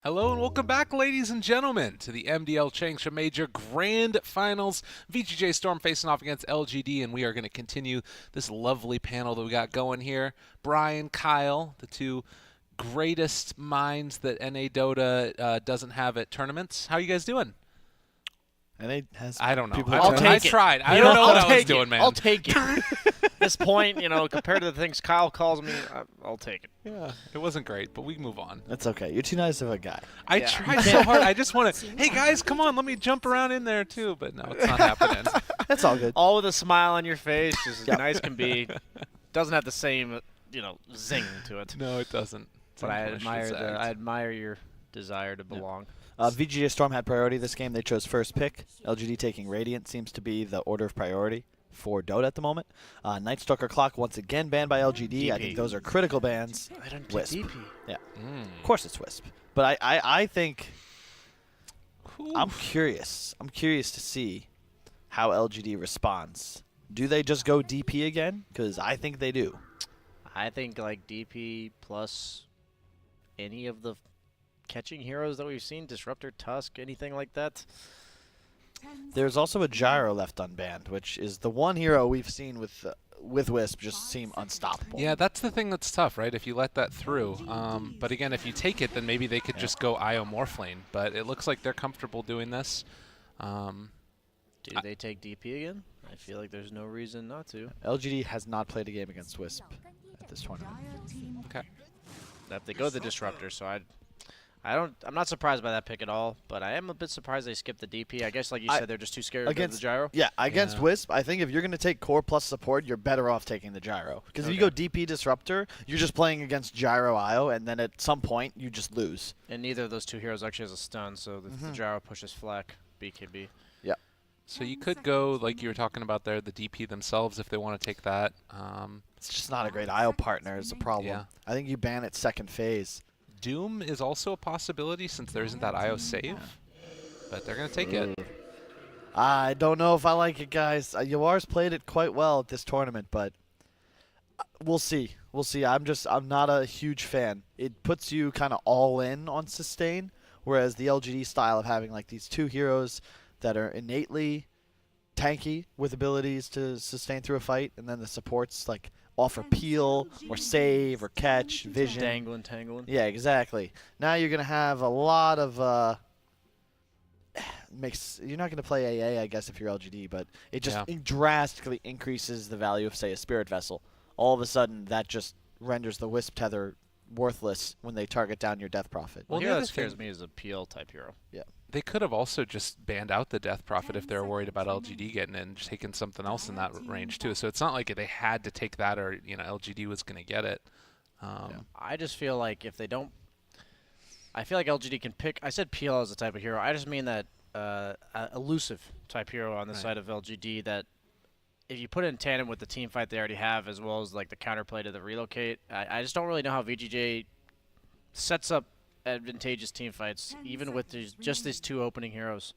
Hello and welcome back, ladies and gentlemen, to the MDL Changsha Major Grand Finals. VGJ.Storm facing off against LGD, and we are going to continue this lovely panel that we got going here. Brian, Kyle, the two greatest minds that NA Dota doesn't have at tournaments. How are you guys doing? NA has I don't know. people I tried. I don't know what I was doing, man. I'll take it. At this point, compared to the things Kyle calls me, I'll take it. Yeah, it wasn't great, but we move on. That's okay. You're too nice of a guy. I tried so hard. I just want to, hey guys, come on, let me jump around in there too, but no, it's not happening. That's all good. All with a smile on your face, just as nice can be. Doesn't have the same, zing to it. No, it doesn't. But I admire your desire to belong. VGJ.Storm had priority this game. They chose first pick. LGD taking Radiant seems to be the order of priority for Dota at the moment. Nightstalker Clock once again banned by LGD. DP. I think those are critical bans. I don't take Wisp. DP. Yeah. Of course it's Wisp. But I think Oof. I'm curious. I'm curious to see how LGD responds. Do they just go DP again? Because I think they do. I think like DP plus any of the catching heroes that we've seen, Disruptor, Tusk, anything like that. There's also a Gyro left unbanned, which is the one hero we've seen with Wisp just seem unstoppable. Yeah, that's the thing that's tough, right? If you let that through. But again, if you take it, then maybe they could just go IO Morphlane. But it looks like they're comfortable doing this. Do they take DP again? I feel like there's no reason not to. LGD has not played a game against Wisp at this tournament. Okay. If they go the Disruptor, so I'm not surprised by that pick at all, but I am a bit surprised they skipped the DP. I guess, like you said, they're just too scared of the Gyro. Yeah, against Yeah. Wisp, I think if you're going to take core plus support, you're better off taking the Gyro. Because if you go DP Disruptor, you're just playing against Gyro IO, and then at some point, you just lose. And neither of those two heroes actually has a stun, so the Gyro pushes Flak, BKB. Yeah. So you could go, like you were talking about there, the DP themselves if they want to take that. It's just not a great IO partner is the problem. Yeah. I think you ban it second phase. Doom is also a possibility since there isn't that IO save. But they're going to take it. I don't know if I like it, guys. Yawar's played it quite well at this tournament, but we'll see. We'll see. I'm not a huge fan. It puts you kind of all in on sustain, whereas the LGD style of having like these two heroes that are innately tanky with abilities to sustain through a fight, and then the supports like offer peel or save or catch, vision. Tangling. Yeah, exactly. Now you're going to have a lot of you're not going to play AA, I guess, if you're LGD, but it just drastically increases the value of, say, a Spirit Vessel. All of a sudden, that just renders the Wisp Tether worthless when they target down your Death Prophet. Well, the the other that scares thing- me is a PL type hero. Yeah. They could have also just banned out the Death Prophet if they were worried about LGD getting in and just taken something else in that range too. So it's not like they had to take that or LGD was going to get it. I just feel like if they don't, I feel like LGD can pick. I said PL as a type of hero. I just mean that elusive type hero on the side of LGD that if you put it in tandem with the team fight they already have, as well as like the counterplay to the relocate, I just don't really know how VGJ sets up advantageous team fights, even with just these two opening heroes.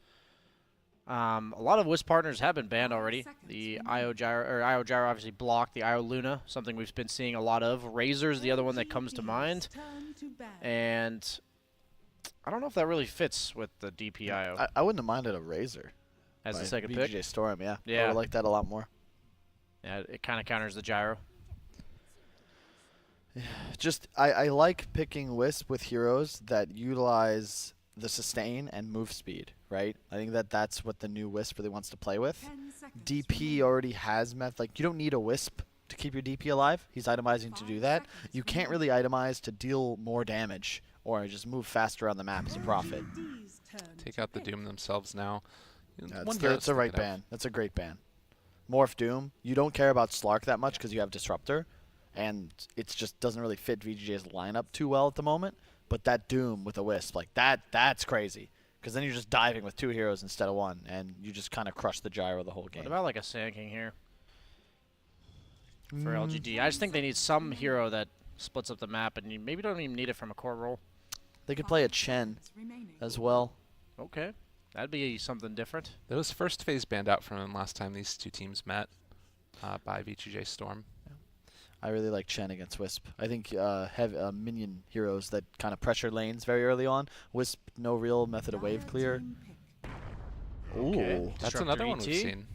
A lot of Wisp partners have been banned already. The IO Gyro obviously blocked the IO Luna, something we've been seeing a lot of. Razor's the other one that comes to mind. And I don't know if that really fits with the DP IO. I wouldn't have minded a Razor. As by the second pick? VGJ.Storm, yeah. Yeah. I would like that a lot more. Yeah, it kind of counters the Gyro. Just, I like picking Wisp with heroes that utilize the sustain and move speed, right? I think that's what the new Wisp really wants to play with. DP already has like, you don't need a Wisp to keep your DP alive. He's itemizing to do that. You can't really itemize to deal more damage or just move faster on the map as a Prophet. Take out the Doom themselves now. That's a right ban. That's a great ban. Morph Doom. You don't care about Slark that much because you have Disruptor. And it just doesn't really fit VGJ's lineup too well at the moment. But that Doom with a Wisp, like that's crazy. Because then you're just diving with two heroes instead of one, and you just kind of crush the Gyro the whole game. What about like a Sand King here for LGD? I just think they need some hero that splits up the map, and you maybe don't even need it from a core role. They could play a Chen as well. Okay, that'd be something different. There was first phase banned out from him last time these two teams met by VGJ.Storm. I really like Chen against Wisp. I think have minion heroes that kind of pressure lanes very early on. Wisp, no real method of wave clear. Okay. Ooh. That's Disruptor another one ET. we've seen.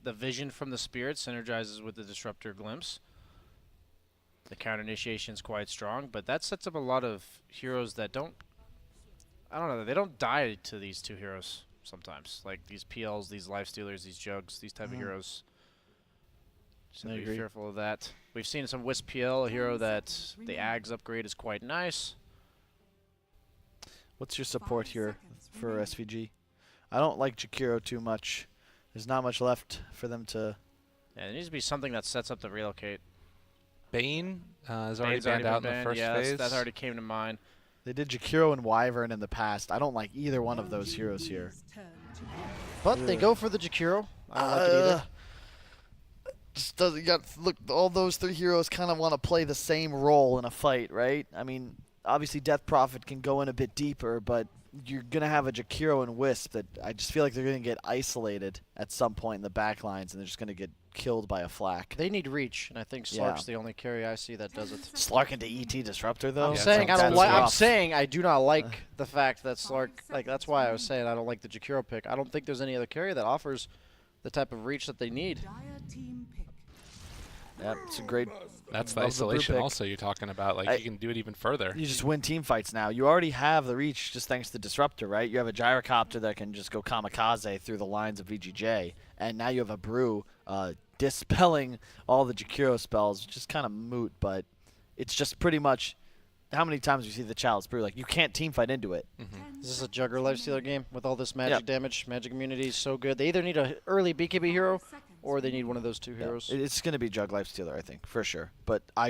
The vision from the spirit synergizes with the disruptor glimpse. The counter initiation is quite strong, but that sets up a lot of heroes that don't. I don't know. They don't die to these two heroes sometimes, like these PLs, these life stealers, these jugs, these type of heroes. So I be agree. fearful of that. We've seen some Wisp PL, a hero that the Ags upgrade is quite nice. What's your support here for SVG? I don't like Jakiro too much. There's not much left for them to. Yeah, there needs to be something that sets up the relocate. Bane is already Bane's banned been out in the banned. first Yeah, phase. that already came to mind. They did Jakiro and Wyvern in the past. I don't like either one of those heroes here. But they go for the Jakiro. I don't like it either. Just doesn't got look. All those three heroes kind of want to play the same role in a fight, right? I mean, obviously Death Prophet can go in a bit deeper, but you're gonna have a Jakiro and Wisp that I just feel like they're gonna get isolated at some point in the back lines, and they're just gonna get killed by a flak. They need reach, and I think Slark's the only carry I see that does it. Slark into ET Disruptor though. I'm Yeah, saying I don't that's like. I'm rough. saying I do not like the fact that Slark. Like that's why I was saying I don't like the Jakiro pick. I don't think there's any other carry that offers the type of reach that they need. Yeah, it's a great. That's the Love the blue isolation pick. also you're talking about. Like, you can do it even further. You just win team fights now. You already have the reach just thanks to Disruptor, right? You have a Gyrocopter that can just go kamikaze through the lines of VGJ, and now you have a Brew dispelling all the Jakiro spells, which is kind of moot, but it's just pretty much how many times you see the Chalice Brew. Like, you can't team fight into it. Is this a Jugger Lifestealer game with all this magic Yep. damage? Magic immunity is so good. They either need an early BKB hero or they need one of those two Yeah, heroes. it's going to be Jug Lifestealer, I think, for sure. But I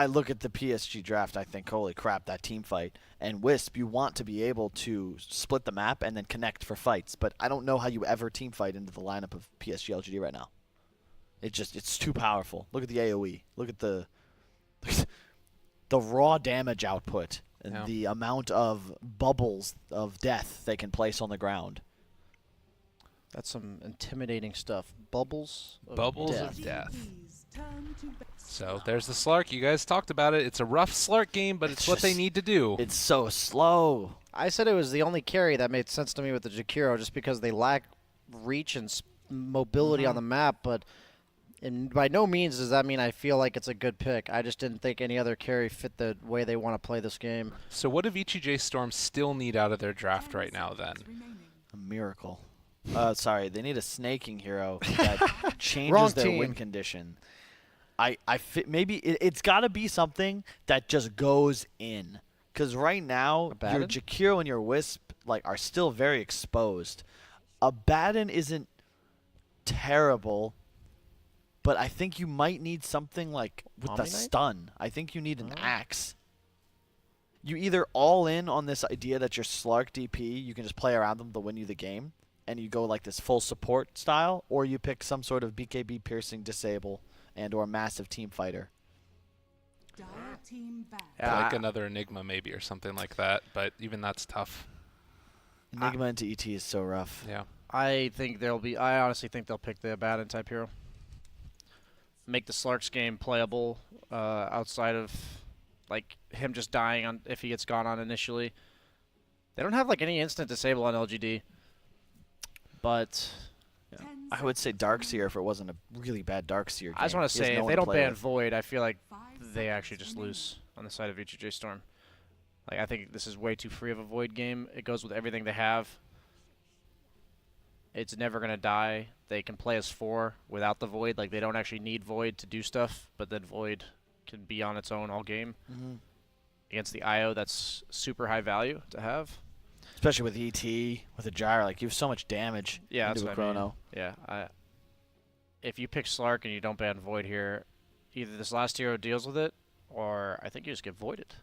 look at the PSG draft, I think, holy crap, that team fight. And Wisp, you want to be able to split the map and then connect for fights. But I don't know how you ever team fight into the lineup of PSG.LGD right now. It's too powerful. Look at the AoE. Look at the raw damage output and Yeah. the amount of bubbles of death they can place on the ground. That's some intimidating stuff. Bubbles of Bubbles death. of death. So there's the Slark. You guys talked about it. It's a rough Slark game, but it's what they just- need to do. It's so slow. I said it was the only carry that made sense to me with the Jakiro just because they lack reach and mobility on the map, but by no means does that mean I feel like it's a good pick. I just didn't think any other carry fit the way they want to play this game. So what do VGJ.Storm still need out of their draft right now then? A miracle. Sorry, they need a snaking hero that Wrong changes their team. win condition. Maybe it's got to be something that just goes in. Because right now, your Abaddon? Jakiro and your Wisp are still very exposed. Abaddon isn't terrible, but I think you might need something like with the Omni Knight? stun. I think you need an Oh. axe. You either all in on this idea that your Slark DP, you can just play around them to win you the game, and you go like this full support style, or you pick some sort of BKB piercing disable and or massive team fighter. Like another Enigma maybe or something like that, but even that's tough. Enigma into ET is so rough. Yeah. I honestly think they'll pick the Abaddon type hero. Make the Slark's game playable outside of like him just dying on if he gets gone on initially. They don't have like any instant disable on LGD. But I would say Darkseer if it wasn't a really bad Darkseer game. I just want to He has say no if one they to don't play ban with. Void, I feel like they actually just lose on the side of VGJ.Storm. Like I think this is way too free of a Void game. It goes with everything they have. It's never gonna die. They can play as 4 without the Void. Like they don't actually need Void to do stuff, but then Void can be on its own all game. Mhm. Against the IO, that's super high value to have. Especially with ET, with a gyro, like you have so much damage Yeah, into that's a what I mean. chrono. Yeah, if you pick Slark and you don't ban Void here, either this last hero deals with it, or I think you just get Voided.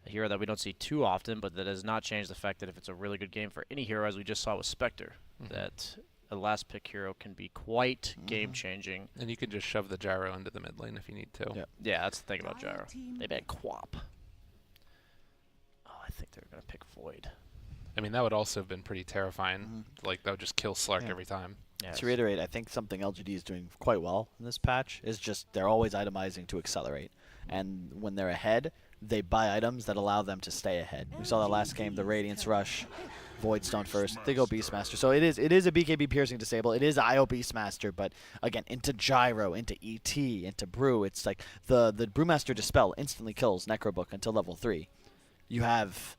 A hero that we don't see too often, but that does not change the fact that if it's a really good game for any hero, as we just saw with Spectre, that a last pick hero can be quite game-changing. And you can just shove the gyro into the mid lane if you need to. Yep. Yeah, that's the thing about Gyro. They ban Quap. Oh, I think they're going to pick Void. I mean, that would also have been pretty terrifying. Like, that would just kill Slark Yeah. every time. Yes. To reiterate, I think something LGD is doing quite well in this patch is just they're always itemizing to accelerate. And when they're ahead, they buy items that allow them to stay ahead. We saw that last game, the Radiance Rush, Voidstone first. They go Beastmaster. So it is a BKB piercing disable. It is IO Beastmaster, but again, into Gyro, into ET, into Brew. It's like the Brewmaster Dispel instantly kills Necrobook until level 3. You have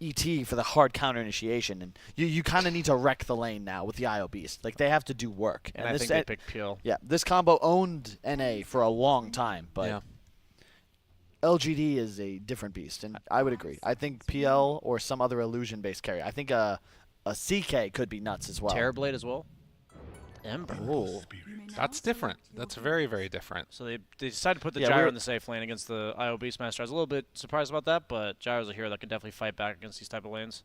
ET for the hard counter initiation, and you kind of need to wreck the lane now with the IO Beast. Like, they have to do work. And I think they picked Peel. Yeah, this combo owned NA for a long time, but Yeah. LGD is a different beast, and I would agree. I think PL or some other illusion-based carry. I think a CK could be nuts as well. Terrorblade as well. Ember. Ooh. That's different. That's very, very different. So they decided to put the Yeah, Gyro we're- in the safe lane against the IO Beastmaster. I was a little bit surprised about that, but Gyro's a hero that can definitely fight back against these type of lanes.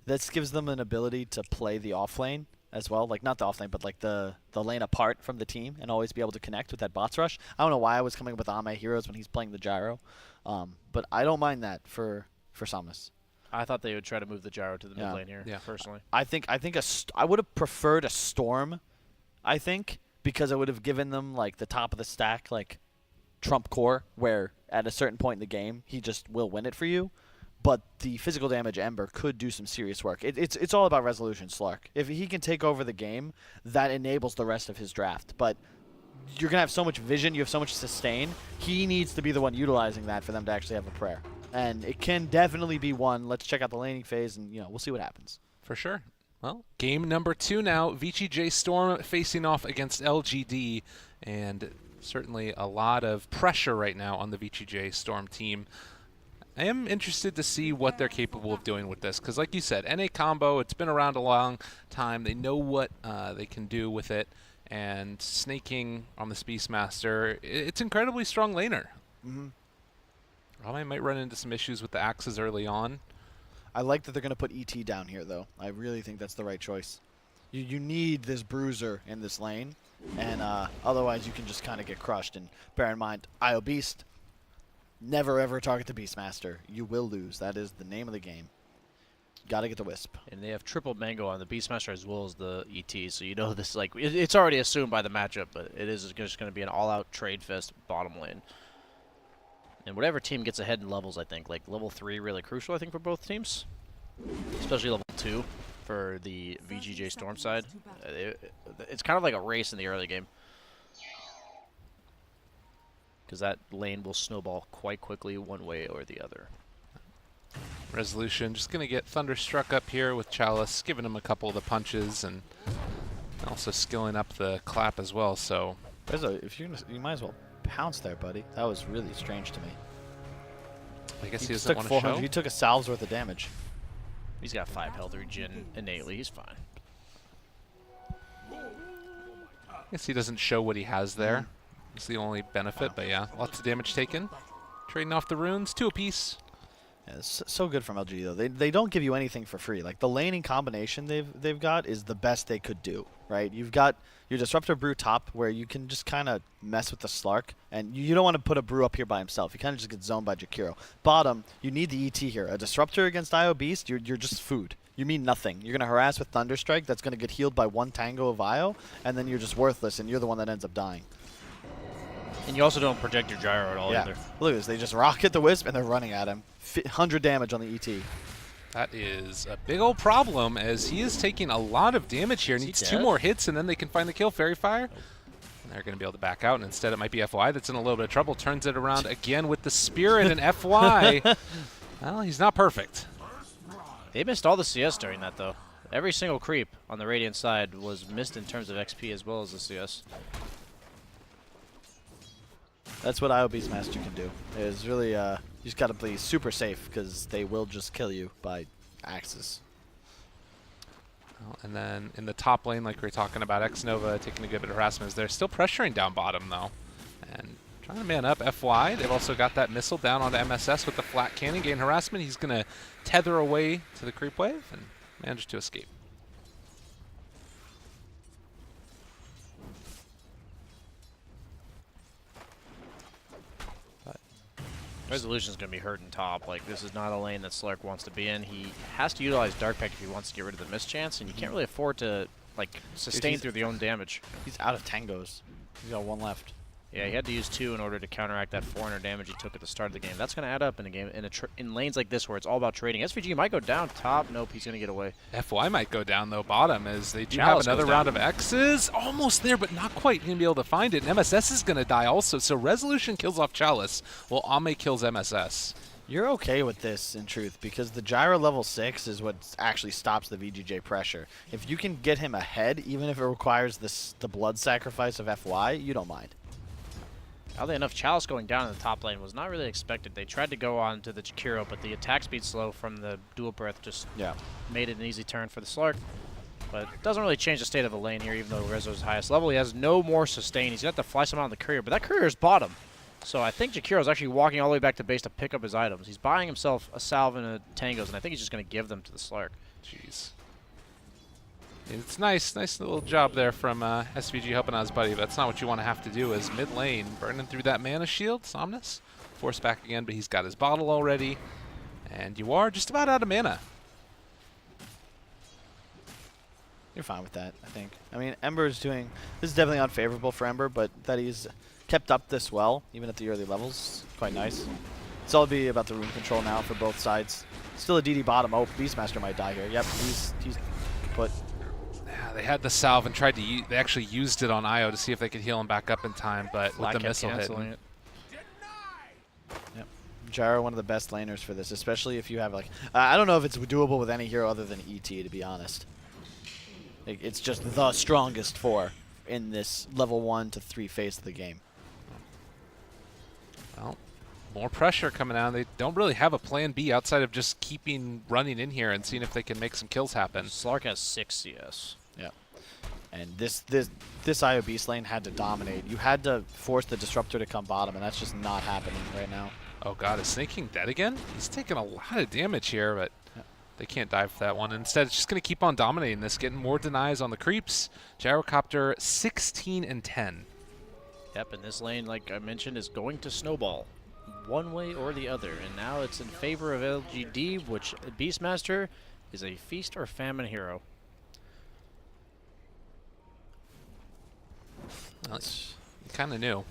This gives them an ability to play the off lane as well. Like, not the off lane, but like the lane apart from the team and always be able to connect with that bots rush. I don't know why I was coming up with Ame heroes when he's playing the Gyro, but I don't mind that for Samus. I thought they would try to move the Gyro to the Yeah. mid lane here, Yeah. personally. I think I would have preferred a Storm, I think, because it would have given them like the top of the stack, like trump core, where at a certain point in the game he just will win it for you. But the physical damage Ember could do some serious work. It's all about resolution, Slark. If he can take over the game, that enables the rest of his draft. But you're gonna have so much vision, you have so much sustain. He needs to be the one utilizing that for them to actually have a prayer. And it can definitely be one. Let's check out the laning phase, and we'll see what happens. For sure. Well, game number 2 now. VGJ.Storm facing off against LGD, and certainly a lot of pressure right now on the VGJ.Storm team. I am interested to see what they're capable of doing with this, because like you said, NA combo, it's been around a long time. They know what they can do with it, and snaking on this Beastmaster, it's incredibly strong laner. Mm-hmm. Probably might run into some issues with the axes early on. I like that they're going to put ET down here, though. I really think that's the right choice. You need this bruiser in this lane, and otherwise you can just kind of get crushed. And bear in mind, IO Beast, never ever target the Beastmaster. You will lose. That is the name of the game. Got to get the Wisp. And they have triple mango on the Beastmaster as well as the ET, so you know this, like, it's already assumed by the matchup, but it is just going to be an all-out trade fest bottom lane. And whatever team gets ahead in levels, I think, like level 3 really crucial, I think, for both teams. Especially level 2 for the VGJ.Storm side. It's kind of like a race in the early game. Because that lane will snowball quite quickly one way or the other. Resolution just going to get Thunderstruck up here with Chalice, giving him a couple of the punches, and also skilling up the clap as well. So If you might as well pounce there, buddy. That was really strange to me. I guess he just doesn't took want to 400. show. He took a salve's worth of damage. He's got 5 health regen innately. He's fine. I guess he doesn't show what he has there. It's the only benefit, but yeah, lots of damage taken. Trading off the runes, 2 apiece. Yeah, it's so good from LG though. They don't give you anything for free. Like the laning combination they've got is the best they could do. Right? You've got your Disruptor Brew top where you can just kind of mess with the Slark, and you don't want to put a Brew up here by himself. He kind of just gets zoned by Jakiro. Bottom, you need the ET here. A Disruptor against IO Beast, you're just food. You mean nothing. You're gonna harass with Thunderstrike. That's gonna get healed by 1 tango of IO, and then you're just worthless, and you're the one that ends up dying. And you also don't protect your Gyro at all Yeah. either. Look at this. They just rocket the Wisp, and they're running at him. 100 damage on the ET. That is a big old problem, as he is taking a lot of damage here. Is he Needs dead? 2 more hits, and then they can find the kill. Fairy Fire. And they're going to be able to back out, and instead it might be FY that's in a little bit of trouble. Turns it around again with the Spirit and FY. Well, he's not perfect. They missed all the CS during that, though. Every single creep on the Radiant side was missed in terms of XP as well as the CS. That's what IO Beastmaster can do. Is really, you just got to be super safe because they will just kill you by axes. Well, and then in the top lane, like we were talking about, X-Nova taking a good bit of harassment. They're still pressuring down bottom, though. And trying to man up FY. They've also got that missile down onto MSS with the flat cannon. Gain harassment. He's going to tether away to the creep wave and manage to escape. Resolution's going to be hurting top. Like, this is not a lane that Slark wants to be in. He has to utilize Dark Pact if he wants to get rid of the mischance, and you can't really afford to like sustain through the own damage. He's out of tangos. He's got 1 left. Yeah, he had to use 2 in order to counteract that 400 damage he took at the start of the game. That's going to add up in a game in lanes like this where it's all about trading. SVG might go down top. Nope, he's going to get away. FY might go down, though, bottom, as they do Chalice have another goes round down. of X's. Almost there, but not quite going to be able to find it. And MSS is going to die also, so Resolution kills off Chalice, while Ame kills MSS. You're okay with this, in truth, because the Gyro level 6 is what actually stops the VGJ pressure. If you can get him ahead, even if it requires the blood sacrifice of FY, you don't mind. Oddly enough, Chalice going down in the top lane was not really expected. They tried to go on to the Jakiro, but the attack speed slow from the dual breath just made it an easy turn for the Slark. But it doesn't really change the state of the lane here, even though Rezo's highest level. He has no more sustain. He's got to fly someone on the courier, but that courier is bottom. So I think Jakiro's actually walking all the way back to base to pick up his items. He's buying himself a salve and a tangos, and I think he's just going to give them to the Slark. Jeez. It's nice little job there from SVG helping out his buddy, but that's not what you want to have to do as mid lane. Burning through that mana shield, Somnus. Forced back again, but he's got his bottle already. And you are just about out of mana. You're fine with that, I think. I mean, Ember's doing... This is definitely unfavorable for Ember, but that he's kept up this well, even at the early levels, quite nice. It's all be about the room control now for both sides. Still a DD bottom. Oh, Beastmaster might die here. Yep, he's put... Yeah, they had the salve and tried to they actually used it on Io to see if they could heal him back up in time, but Flat with the kept missile canceling hitting. Yep. Gyro, one of the best laners for this, especially if you have, like... I don't know if it's doable with any hero other than ET, to be honest. Like, it's just the strongest 4 in this level 1 to 3 phase of the game. Well, more pressure coming out. They don't really have a plan B outside of just keeping running in here and seeing if they can make some kills happen. Slark has 6 CS. Yeah. And this IO Beast lane had to dominate. You had to force the Disruptor to come bottom, and that's just not happening right now. Oh god, is Snake King dead again? He's taking a lot of damage here, but they can't dive for that one. Instead, it's just going to keep on dominating this, getting more denies on the creeps. Gyrocopter 16 and 10. Yep, and this lane, like I mentioned, is going to snowball one way or the other. And now it's in favor of LGD, which Beastmaster is a feast or famine hero. Well, kind of new.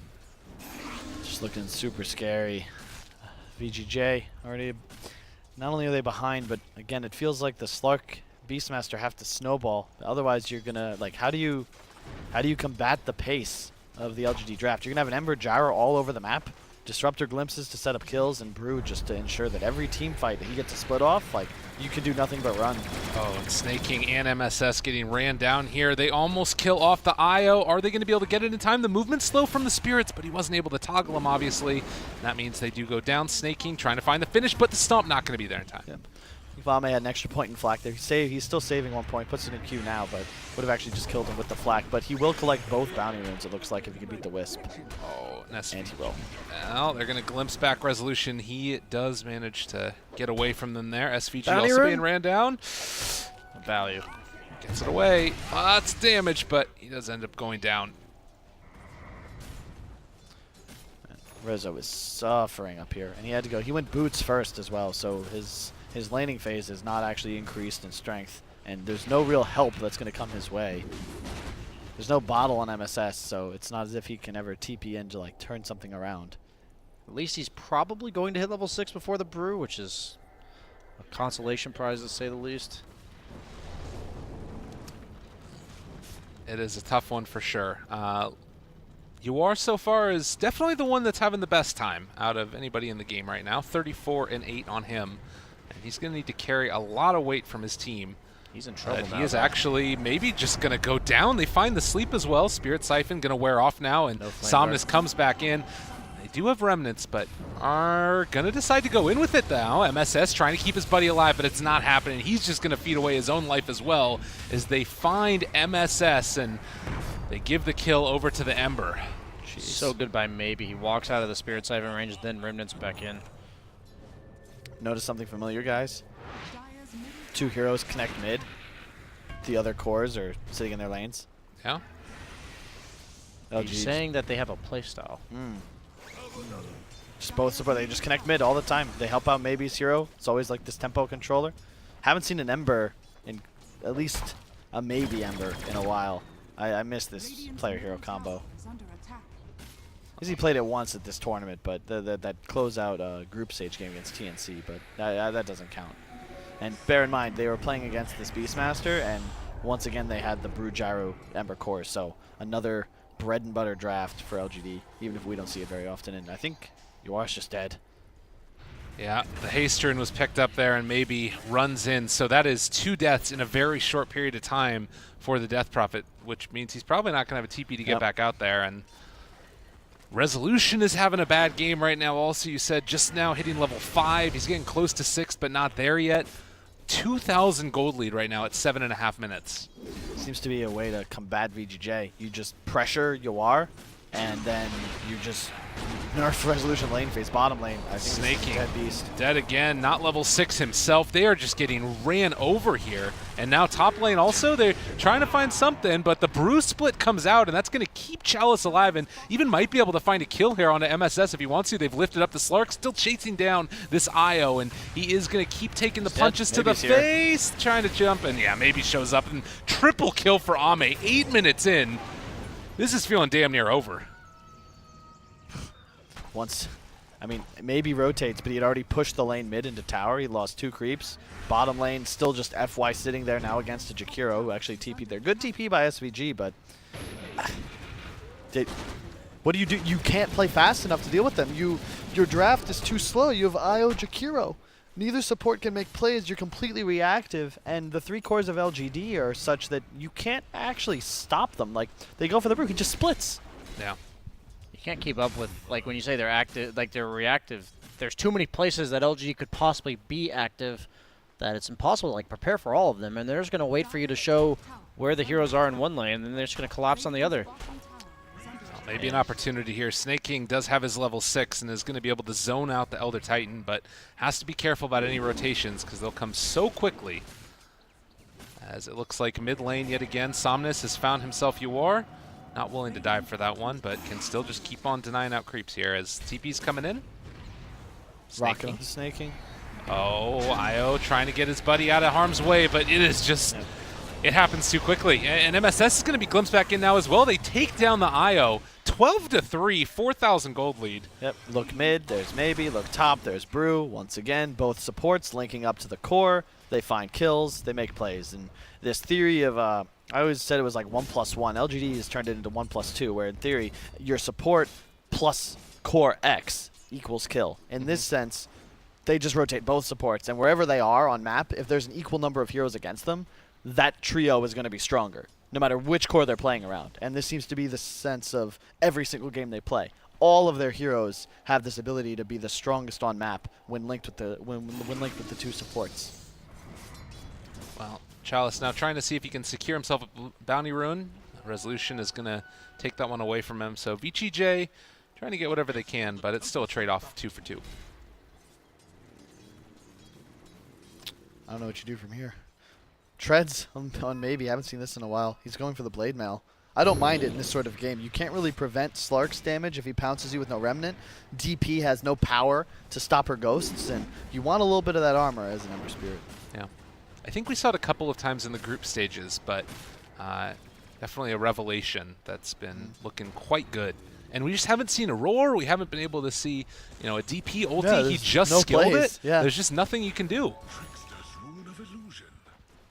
Just looking super scary. VGJ already... Not only are they behind, but again, it feels like the Slark Beastmaster have to snowball. Otherwise, you're gonna like, how do you combat the pace of the LGD draft? You're gonna have an Ember Gyro all over the map, Disruptor glimpses to set up kills, and Brew just to ensure that every team fight that he gets to split off, like you can do nothing but run. Oh, and Snake King and MSS getting ran down here. They almost kill off the IO. Are they going to be able to get it in time? The movement's slow from the Spirits, but he wasn't able to toggle them, obviously. And that means they do go down. Snake King trying to find the finish, but the stomp not going to be there in time. Yep. Vame had an extra point in flak there. He's still saving 1 point, puts it in queue now, but would have actually just killed him with the flak. But he will collect both bounty runes, it looks like, if he can beat the Wisp. Oh, And he will. Well, they're going to glimpse back Resolution. He does manage to get away from them there. SVG Bounty also rune? being ran down. Value. Gets it away. Lots of damage, but he does end up going down. Rezo is suffering up here, and he had to go. He went boots first as well, so his laning phase is not actually increased in strength, and there's no real help that's going to come his way. There's no bottle on MSS, so it's not as if he can ever TP in to like turn something around. At least he's probably going to hit level 6 before the Brew, which is a consolation prize to say the least. It is a tough one for sure. UR so far is definitely the one that's having the best time out of anybody in the game right now. 34 and 8 on him. And he's going to need to carry a lot of weight from his team. He's in trouble now. He is actually maybe just going to go down. They find the sleep as well. Spirit Siphon going to wear off now, and No Somnus comes back in. They do have remnants, but are going to decide to go in with it now. MSS trying to keep his buddy alive, but it's not happening. He's just going to feed away his own life as well as they find MSS, and they give the kill over to the Ember. Jeez. So good by Maybe. He walks out of the Spirit Siphon range, then Remnants back in. Notice something familiar, guys? 2 heroes connect mid. The other cores are sitting in their lanes. Yeah. He's saying that they have a playstyle. Just both support. They just connect mid all the time. They help out Maybe's hero. It's always like this tempo controller. Haven't seen an Ember in at least a maybe Ember in a while. I miss this player-hero combo. Because he played it once at this tournament, but that closeout group stage game against TNC, but that doesn't count. And bear in mind, they were playing against this Beastmaster, and once again they had the Brew Gyro Ember Core, so another bread and butter draft for LGD, even if we don't see it very often. And I think Yuar's just dead. Yeah, the haste turn was picked up there and maybe runs in. So that is 2 deaths in a very short period of time for the Death Prophet, which means he's probably not going to have a TP to get back out there. And Resolution is having a bad game right now. Also, you said just now hitting level 5. He's getting close to 6, but not there yet. 2,000 gold lead right now at 7.5 minutes. Seems to be a way to combat VGJ. You just pressure Yuar, and then you just nerf Resolution lane phase, bottom lane. I think Snaking. Dead Beast. Dead again, not level 6 himself. They are just getting ran over here. And now top lane also, they're trying to find something, but the Brew split comes out, and that's going to keep Chalice alive, and even might be able to find a kill here on the MSS if he wants to. They've lifted up the Slark, still chasing down this IO, and he is going to keep taking the punches to the face, trying to jump, and yeah, maybe shows up, and triple kill for Ame, 8 minutes in. This is feeling damn near over. I mean, maybe rotates, but he had already pushed the lane mid into tower. He lost 2 creeps. Bottom lane still just FY sitting there now against a Jakiro, who actually TP'd there. Good TP by SVG, but what do? You can't play fast enough to deal with them. Your draft is too slow. You have IO Jakiro. Neither support can make plays. You're completely reactive, and the 3 cores of LGD are such that you can't actually stop them. Like, they go for the Brew, he just splits. Yeah. Can't keep up with, like, when you say they're active, like they're reactive. There's too many places that LG could possibly be active that it's impossible to, like, prepare for all of them, and they're just going to wait for you to show where the heroes are in one lane, and then they're just going to collapse on the other. Maybe an opportunity here. Snake King does have his level 6 and is going to be able to zone out the Elder Titan, but has to be careful about any rotations because they'll come so quickly. As it looks like mid lane yet again, Somnus has found himself Yuar. Not willing to dive for that one, but can still just keep on denying out creeps here as TP's coming in. Rocking. Snaking. Oh, IO trying to get his buddy out of harm's way, but it is just, it happens too quickly. And MSS is going to be glimpsed back in now as well. They take down the IO, 12-3, 4,000 gold lead. Yep, look mid, there's maybe, look top, there's Brew. Once again, both supports linking up to the core. They find kills, they make plays. And this theory of, I always said it was like 1+1. LGD has turned it into 1+2, where in theory, your support plus core X equals kill. In this sense, they just rotate both supports, and wherever they are on map, if there's an equal number of heroes against them, that trio is going to be stronger, no matter which core they're playing around. And this seems to be the sense of every single game they play. All of their heroes have this ability to be the strongest on map when linked with the when linked with the 2 supports. Well, Chalice now trying to see if he can secure himself a bounty rune. Resolution is going to take that one away from him. So VGJ trying to get whatever they can, but it's still a trade-off of 2 for 2. I don't know what you do from here. Treads on maybe. I haven't seen this in a while. He's going for the Blade Mail. I don't mind it in this sort of game. You can't really prevent Slark's damage if he pounces you with no Remnant. DP has no power to stop her ghosts, and you want a little bit of that armor as an Ember Spirit. Yeah. I think we saw it a couple of times in the group stages, but definitely a revelation that's been looking quite good. And we just haven't seen a roar. We haven't been able to see, you know, a DP ulti. Yeah, he just no skilled plays. it. Yeah. There's just nothing you can do.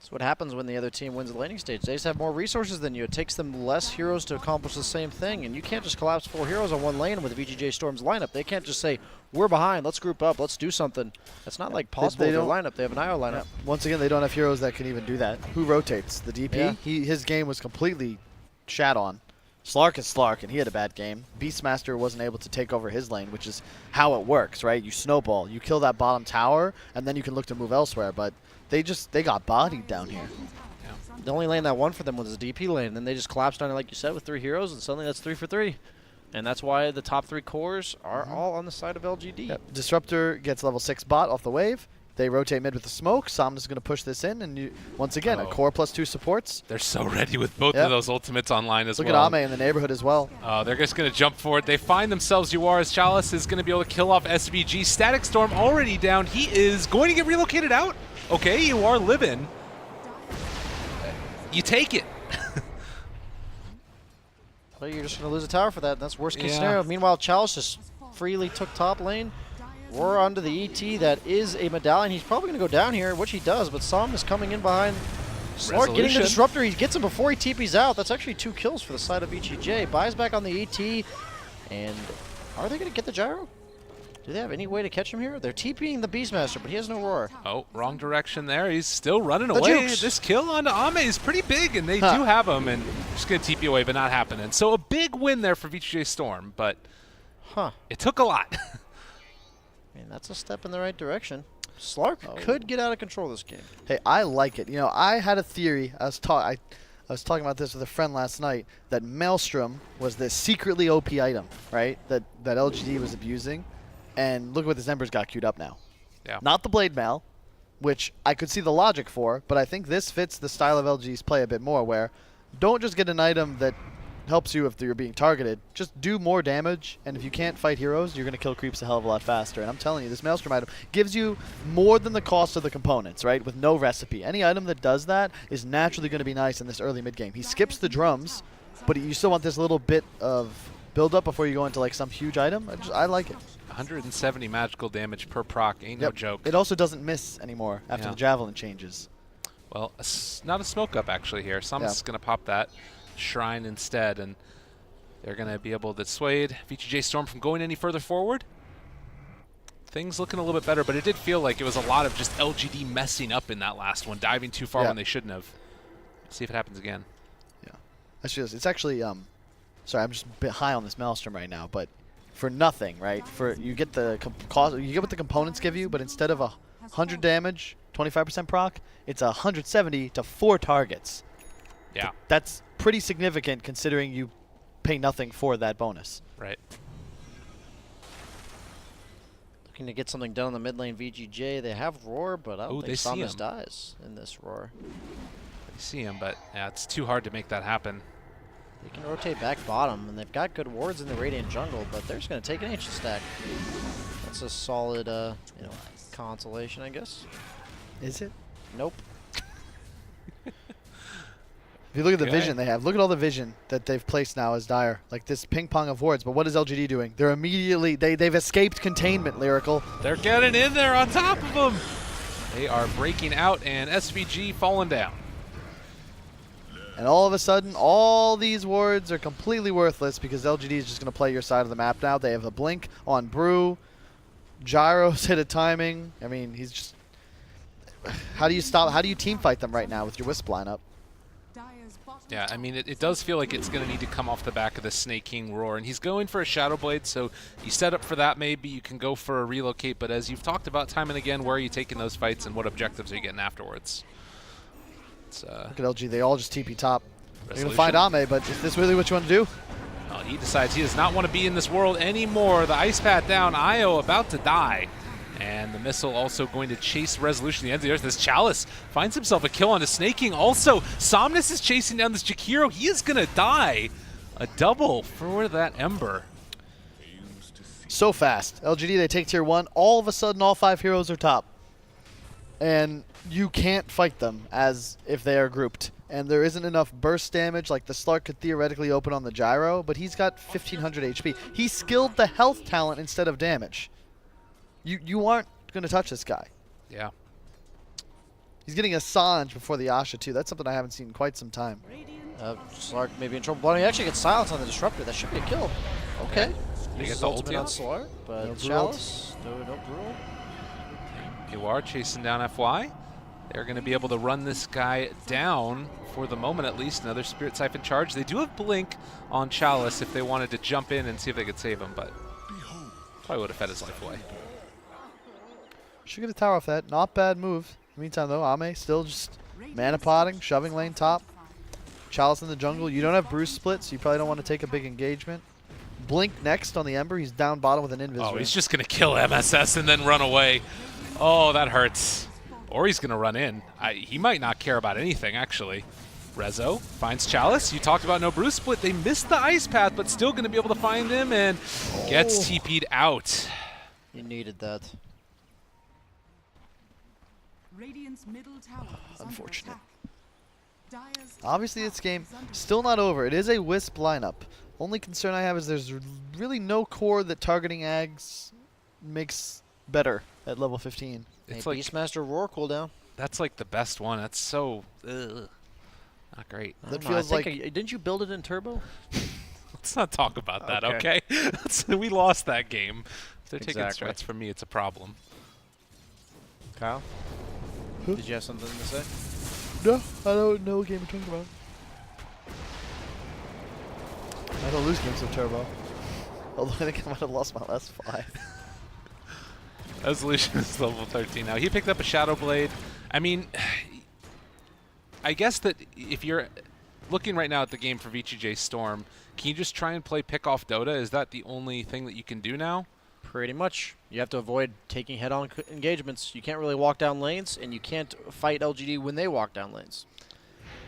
That's what happens when the other team wins the laning stage. They just have more resources than you. It takes them less heroes to accomplish the same thing, and you can't just collapse 4 heroes on one lane with VGJ.Storm's lineup. They can't just say, we're behind, let's group up, let's do something. That's not like possible with their lineup. They have an IO lineup. Yeah. Once again, they don't have heroes that can even do that. Who rotates? The DP? Yeah. His game was completely shat on. Slark is Slark, and he had a bad game. Beastmaster wasn't able to take over his lane, which is how it works, right? You snowball. You kill that bottom tower, and then you can look to move elsewhere, but they got bodied down here. The only lane that won for them was the DP lane, and then they just collapsed on it, like you said, with 3 heroes, and suddenly that's 3 for 3. And that's why the top 3 cores are all on the side of LGD. Yep. Disruptor gets level 6 bot off the wave. They rotate mid with the smoke. Somnus is going to push this in, and once again, a core plus 2 supports. They're so ready with both of those ultimates online as well. Look at Ame in the neighborhood as well. They're just going to jump forward. They find themselves Yuar's. Chalice is going to be able to kill off SVG. Static Storm already down. He is going to get relocated out. Okay, Yuar living. you take it. Well, you're just going to lose a tower for that. And that's worst case Yeah. scenario. Meanwhile, Chalice just freely took top lane. Roar onto the ET. That is a medallion. He's probably going to go down here, which he does. But Som is coming in behind. Slark getting the Resolution. disruptor. He gets him before he TP's out. That's actually 2 kills for the side of VGJ. Buys back on the ET. And are they going to get the gyro? Do they have any way to catch him here? They're TPing the Beastmaster, but he has no roar. Oh, wrong direction there. He's still running The away. jukes. This kill onto Ame is pretty big, and they do have him, and just going to TP away, but not happening. So a big win there for VGJ.Storm, but it took a lot. I mean, that's a step in the right direction. Slark could get out of control this game. Hey, I like it. You know, I had a theory. I was talking about this with a friend last night, that Maelstrom was this secretly OP item, right? That LGD was abusing. And look what this Ember's got queued up now. Yeah. Not the Blade Mail, which I could see the logic for, but I think this fits the style of LGD's play a bit more, where don't just get an item that helps you if you're being targeted. Just do more damage, and if you can't fight heroes, you're going to kill creeps a hell of a lot faster. And I'm telling you, this Maelstrom item gives you more than the cost of the components, right? With no recipe. Any item that does that is naturally going to be nice in this early mid game. He skips the drums, but you still want this little bit of build up before you go into like some huge item. I like it. 170 magical damage per proc, ain't no joke. It also doesn't miss anymore after the javelin changes. Well, not a smoke up actually here. Someone's going to pop that shrine instead, and they're going to be able to dissuade VGJ.Storm from going any further forward. Things looking a little bit better, but it did feel like it was a lot of just LGD messing up in that last one, diving too far when they shouldn't have. See if it happens again. Yeah, it's actually sorry, I'm just a bit high on this Maelstrom right now, but for nothing, right? For you get the you get what the components give you, but instead of 100 damage, 25% proc, it's 170 to 4 targets. Yeah, that's pretty significant considering you pay nothing for that bonus. Right. Looking to get something done on the mid lane VGJ. They have roar, but I don't think Samus dies in this roar. They see him, but yeah, it's too hard to make that happen. They can rotate back bottom, and they've got good wards in the Radiant jungle, but they're just going to take an ancient stack. That's a solid, consolation, I guess. Is it? Nope. If you look at the vision they have, look at all the vision that they've placed now as Dire. Like this ping pong of wards, but what is LGD doing? They're immediately, they've escaped containment, Lyrical. They're getting in there on top of them. They are breaking out, and SVG falling down. And all of a sudden, all these wards are completely worthless because LGD is just going to play your side of the map now. They have a blink on Brew. Gyro's hit a timing. I mean, he's just... How do you team fight them right now with your Wisp lineup? Yeah, I mean, it does feel like it's going to need to come off the back of the Snake King Roar, and he's going for a Shadow Blade, so you set up for that maybe. You can go for a relocate, but as you've talked about time and again, where are you taking those fights and what objectives are you getting afterwards? Look at LG, they all just TP top. They're going to find Ame, but is this really what you want to do? Well, he decides he does not want to be in this world anymore. The Ice Path down, Io about to die. And the missile also going to chase Resolution to the end of the earth. This Chalice finds himself a kill on a Snake King. Also, Somnus is chasing down this Jakiro. He is going to die. A double for that Ember. So fast. LGD, they take tier 1. All of a sudden, all 5 heroes are top. And you can't fight them as if they are grouped. And there isn't enough burst damage. Like the Slark could theoretically open on the Gyro, but he's got 1500 HP. He skilled the health talent instead of damage. You aren't going to touch this guy. Yeah. He's getting a Sange before the Asha, too. That's something I haven't seen in quite some time. Slark may be in trouble. But he actually gets silence on the Disruptor. That should be a kill. Okay. He gets the ultimate on ulti. Slark, but No Chalice, no Brule. You are chasing down FY. They're going to be able to run this guy down for the moment at least. Another Spirit Siphon charge. They do have Blink on Chalice if they wanted to jump in and see if they could save him, but probably would have fed his life away. Should get a tower off that. Not bad move. In the meantime, though, Ame still just mana potting, shoving lane top. Chalice in the jungle. You don't have Bruce split, so you probably don't want to take a big engagement. Blink next on the Ember. He's down bottom with an invis. Oh, he's just going to kill MSS and then run away. Oh, that hurts. Or he's going to run in. He might not care about anything, actually. Rezo finds Chalice. You talked about no Bruce split. They missed the Ice Path, but still going to be able to find him and gets TP'd out. You needed that. Radiant's middle tower is Unfortunate. under Obviously, this game still not over. It is a Wisp lineup. Only concern I have is there's really no core that targeting Ags makes better at level 15. It's Hey, like Beastmaster Roar cooldown. that's like the best one. That's so not great. I That don't know, I feels think like- didn't you build it in turbo? Let's not talk about that, Okay. okay? We lost that game. If they're taking Exactly. strats from me, it's a problem. Kyle, Huh? did you have something to say? No, I don't know what game you're talking about. I don't lose games with Turbo. Although I think I might have lost my last 5. Resolution is level 13 now. He picked up a Shadow Blade. I mean, I guess that if you're looking right now at the game for VGJ.Storm, can you just try and play pick off Dota? Is that the only thing that you can do now? Pretty much. You have to avoid taking head-on engagements. You can't really walk down lanes, and you can't fight LGD when they walk down lanes.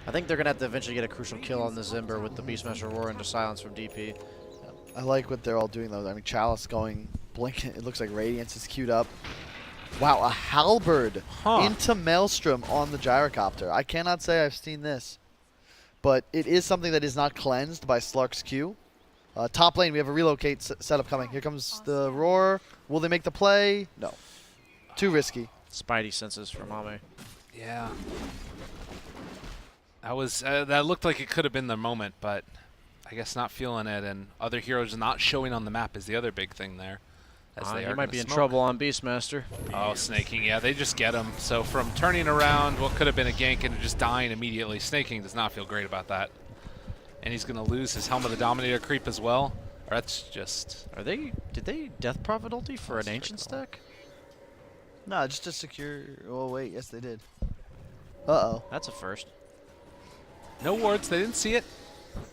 I think they're going to have to eventually get a crucial kill on this Ember with the Beastmaster Roar into silence from DP. I like what they're all doing though. I mean, Chalice going blinking. It looks like Radiance is queued up. Wow, a halberd into Maelstrom on the gyrocopter. I cannot say I've seen this, but it is something that is not cleansed by Slark's Q. Top lane, we have a relocate setup coming. Here comes the Roar. Will they make the play? No. Too risky. Spidey senses from Ame. Yeah. That looked like it could have been the moment, but I guess not feeling it, and other heroes not showing on the map is the other big thing there. As they You are might gonna be in smoke. trouble on Beastmaster. Oh, snaking. Yeah, they just get him. So from turning around what could have been a gank into just dying immediately, snaking does not feel great about that. And he's going to lose his Helm of the Dominator creep as well. Or that's just... Did they Death Prophet ulti for an That's Ancient pretty cool. stack? No, just to secure. Oh wait, yes they did. Uh-oh. That's a first. No wards. They didn't see it.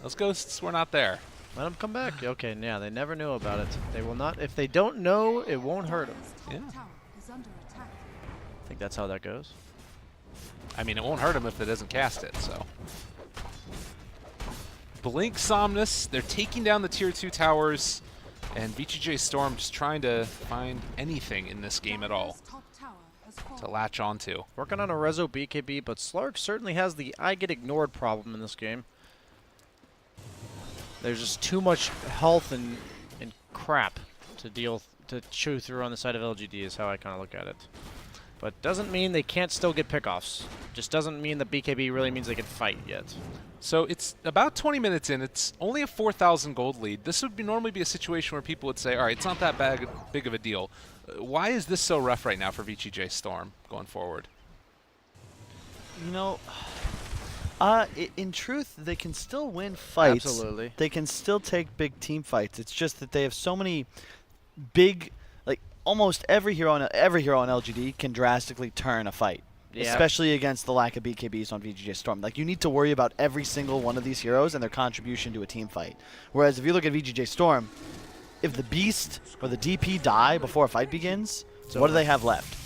Those ghosts were not there. Let them come back. Okay, yeah, they never knew about it. They will not. If they don't know, it won't hurt them. Yeah. I think that's how that goes. I mean, it won't hurt him if it doesn't cast it, so... Blink Somnus, they're taking down the tier 2 towers, and VGJ.Storm just trying to find anything in this game at all to latch onto. Working on a Rezo BKB, but Slark certainly has the I get ignored problem in this game. There's just too much health and crap to chew through on the side of LGD is how I kind of look at it. But doesn't mean they can't still get pickoffs. Just doesn't mean the BKB really means they can fight yet. So it's about 20 minutes in. It's only a 4,000 gold lead. This would normally be a situation where people would say, all right, it's not that big of a deal. Why is this so rough right now for VGJ.Storm going forward? You know, in truth, they can still win fights. Absolutely. They can still take big team fights. It's just that they have so many big, like almost every hero on LGD can drastically turn a fight. Yeah. Especially against the lack of BKBs on VGJ.Storm. Like, you need to worry about every single one of these heroes and their contribution to a team fight. Whereas if you look at VGJ.Storm, if the Beast or the DP die before a fight begins, what do they have left?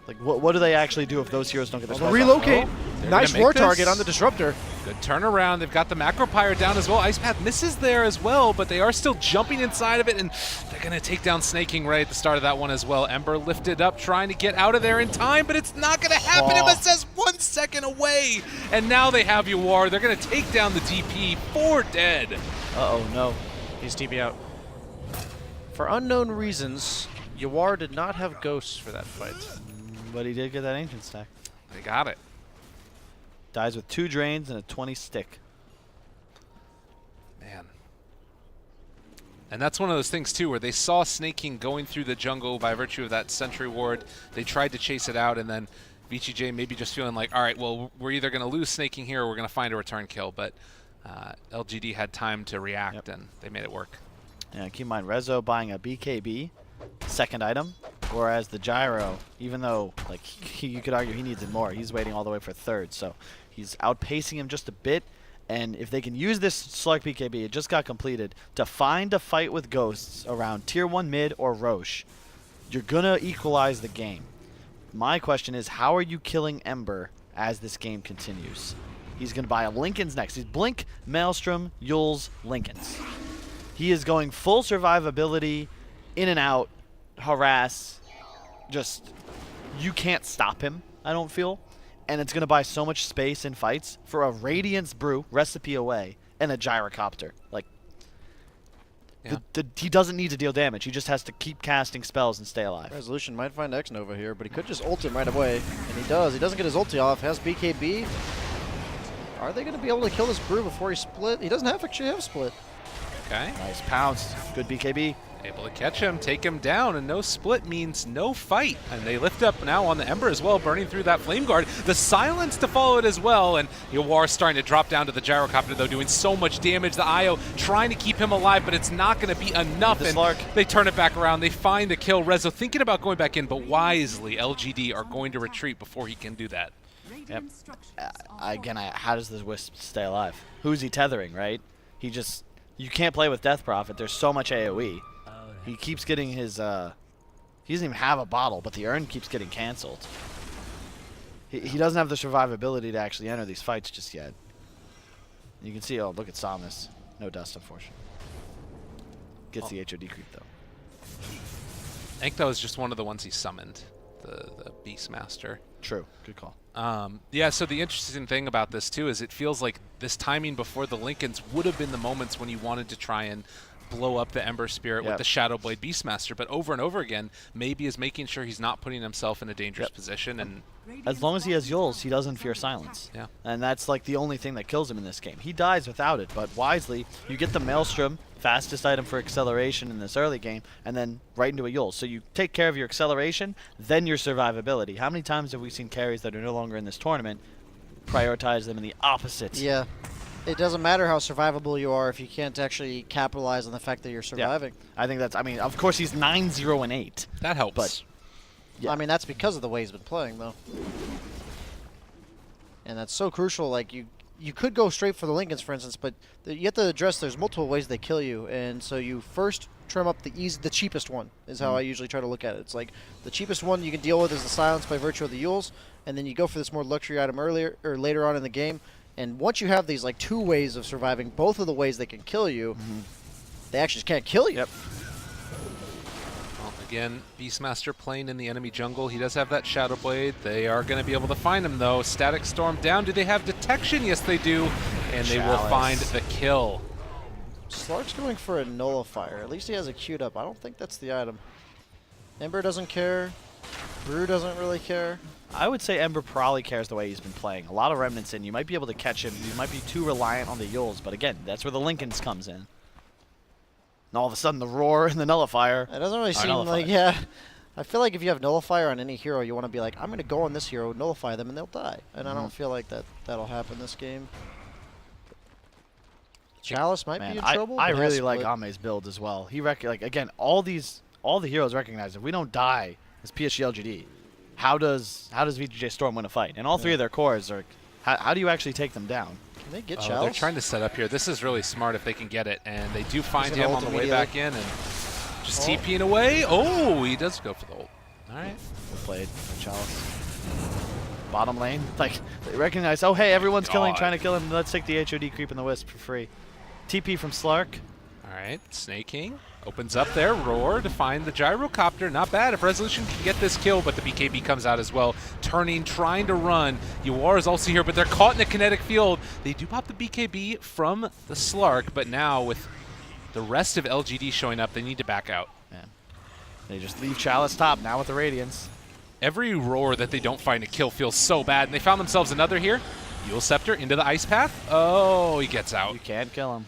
Like, what do they actually do if those heroes don't get their spells off? Relocate. They're Nice gonna make war this. target on the Disruptor. Good turnaround. They've got the Macro Pyre down as well. Ice Path misses there as well, but they are still jumping inside of it, and they're going to take down Snaking right at the start of that one as well. Ember lifted up, trying to get out of there in time, but it's not going to happen. Oh. Emma says 1 second away, and now they have Yawar. They're going to take down the DP. 4 dead. Uh-oh, no. He's TP out. For unknown reasons, Yawar did not have ghosts for that fight. But he did get that Ancient stack. They got it. Dies with 2 drains and a 20 stick. Man. And that's one of those things, too, where they saw Snaking going through the jungle by virtue of that sentry ward. They tried to chase it out, and then VGJ maybe just feeling like, all right, well, we're either going to lose Snaking here or we're going to find a return kill. But LGD had time to react, and they made it work. Yeah, keep in mind, Rezo buying a BKB, second item, whereas the Gyro, even though like you could argue he needs it more, he's waiting all the way for third, so he's outpacing him just a bit. And if they can use this Slark BKB, it just got completed, to find a fight with ghosts around tier 1 mid or Roche, you're gonna equalize the game. My question is, how are you killing Ember as this game continues? He's gonna buy a Linken's next. He's Blink, Maelstrom, Yules, Linken's. He is going full survivability, in and out, harass. Just, you can't stop him, I don't feel. and it's going to buy so much space in fights for a Radiance Brew, recipe away, and a Gyrocopter. Like, Yeah. he doesn't need to deal damage. He just has to keep casting spells and stay alive. Resolution might find X Nova here, but he could just ult him right away, and he does. He doesn't get his ulti off. Has BKB. Are they going to be able to kill this Brew before he split? He doesn't actually have split. Okay. Nice pounce. Good BKB. Able to catch him, take him down, and no split means no fight. And they lift up now on the Ember as well, burning through that Flame Guard. The silence to follow it as well, and Yawar starting to drop down to the Gyrocopter, though, doing so much damage. The IO trying to keep him alive, but it's not going to be enough, and they turn it back around. They find the kill. Rezo thinking about going back in, but wisely, LGD are going to retreat before he can do that. Yep. Again, how does this Wisp stay alive? Who's he tethering, right? You can't play with Death Prophet. There's so much AoE. He keeps getting his, he doesn't even have a bottle, but the urn keeps getting canceled. He doesn't have the survivability to actually enter these fights just yet. You can see, oh, look at Samus. No dust, unfortunately. Gets the HOD creep, though. Enkto is just one of the ones he summoned, the Beastmaster. True. Good call. Yeah, so the interesting thing about this, too, is it feels like this timing before the Lincolns would have been the moments when you wanted to try and blow up the Ember Spirit with the Shadowblade Beastmaster, but over and over again, maybe is making sure he's not putting himself in a dangerous position. And as long as he has Yules, he doesn't fear silence. Yeah. And that's like the only thing that kills him in this game. He dies without it, but wisely, you get the Maelstrom, fastest item for acceleration in this early game, and then right into a Yules. So you take care of your acceleration, then your survivability. How many times have we seen carries that are no longer in this tournament prioritize them in the opposite? Yeah. It doesn't matter how survivable you are if you can't actually capitalize on the fact that you're surviving. Yeah. I think that's, I mean, of course he's 9-0-8. that helps. But yeah. I mean, that's because of the way he's been playing, though. And that's so crucial. Like, you could go straight for the Lincolns, for instance, but you have to address there's multiple ways they kill you. And so you first trim up the cheapest one is how I usually try to look at it. It's like the cheapest one you can deal with is the silence by virtue of the Yules, and then you go for this more luxury item earlier or later on in the game. And once you have these like two ways of surviving, both of the ways they can kill you, they actually just can't kill you. Yep. Well, again, Beastmaster playing in the enemy jungle. He does have that Shadow Blade. They are going to be able to find him, though. Static Storm down. Do they have detection? Yes, they do. And they will find the kill. Slark's going for a nullifier. At least he has it queued up. I don't think that's the item. Ember doesn't care. Brew doesn't really care. I would say Ember probably cares the way he's been playing. A lot of remnants in. You might be able to catch him. You might be too reliant on the Yules, but again, that's where the Lincolns comes in. And all of a sudden, the Roar and the Nullifier. It doesn't really seem like, yeah. I feel like if you have Nullifier on any hero, you want to be like, I'm going to go on this hero, nullify them, and they'll die. And I don't feel like that'll happen this game. Chalice might be in trouble. I really like Ame's build as well. He again, all the heroes recognize if we don't die as PSG.LGD, how does VGJ.Storm win a fight? And all three of their cores are. How do you actually take them down? Can they get They're Chalice? trying to set up here. This is really smart if they can get it, and they do find him on the way back in and just TPing away. Oh, he does go for the ult. All right. Well played, Chalice. Bottom lane, like they recognize. Oh, hey, everyone's trying to kill him. Let's take the HOD creep in the Wisp for free. TP from Slark. All right, Snake King opens up there. Roar to find the Gyrocopter. Not bad if Resolution can get this kill, but the BKB comes out as well. Turning, trying to run. Yawar is also here, but they're caught in a kinetic field. They do pop the BKB from the Slark, but now with the rest of LGD showing up, they need to back out. Man. They just leave Chalice top now with the Radiance. Every Roar that they don't find a kill feels so bad, and they found themselves another here. Eul Scepter into the Ice Path. Oh, he gets out. You can't kill him.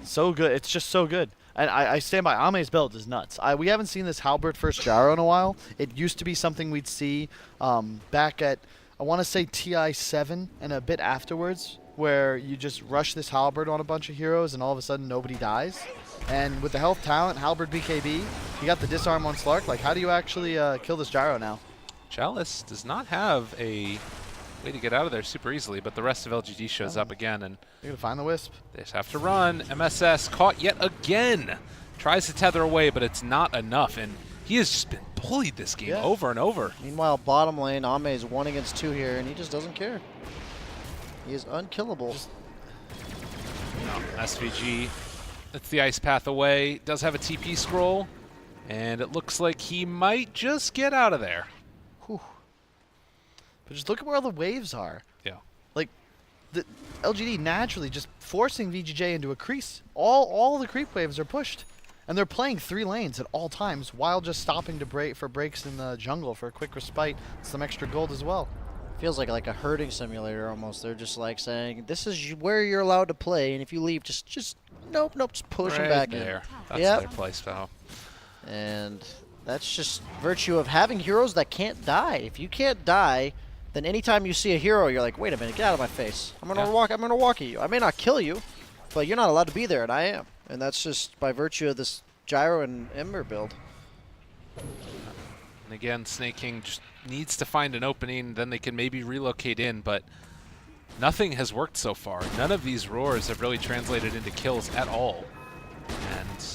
So good. It's just so good. And I stand by. Ame's build is nuts. We haven't seen this Halberd first Gyro in a while. It used to be something we'd see back at, I want to say TI 7 and a bit afterwards, where you just rush this Halberd on a bunch of heroes and all of a sudden nobody dies. And with the health talent, Halberd BKB, you got the disarm on Slark. Like, how do you actually kill this Gyro now? Chalice does not have a way to get out of there super easily, but the rest of LGD shows up again, and You're going to find the Wisp. they just have to run. MSS caught yet again. Tries to tether away, but it's not enough, and he has just been bullied this game over and over. Meanwhile, bottom lane, Ame is 1 against 2 here, and he just doesn't care. He is unkillable. SVG, that's the Ice Path away. Does have a TP scroll, and it looks like he might just get out of there. Whew. But just look at where all the waves are. Yeah. Like, the LGD naturally just forcing VGJ into a crease. All the creep waves are pushed. And they're playing 3 lanes at all times while just stopping to break for breaks in the jungle for a quick respite, some extra gold as well. Feels like a herding simulator almost. They're just like saying, this is where you're allowed to play, and if you leave, just nope, just push them back there. in. That's Yep. their play style. And that's just virtue of having heroes that can't die. If you can't die, then anytime you see a hero, you're like, wait a minute, get out of my face. I'm gonna walk at you. I may not kill you, but you're not allowed to be there, and I am. And that's just by virtue of this Gyro and Ember build. And again, Snake King just needs to find an opening, then they can maybe relocate in, but nothing has worked so far. None of these roars have really translated into kills at all. And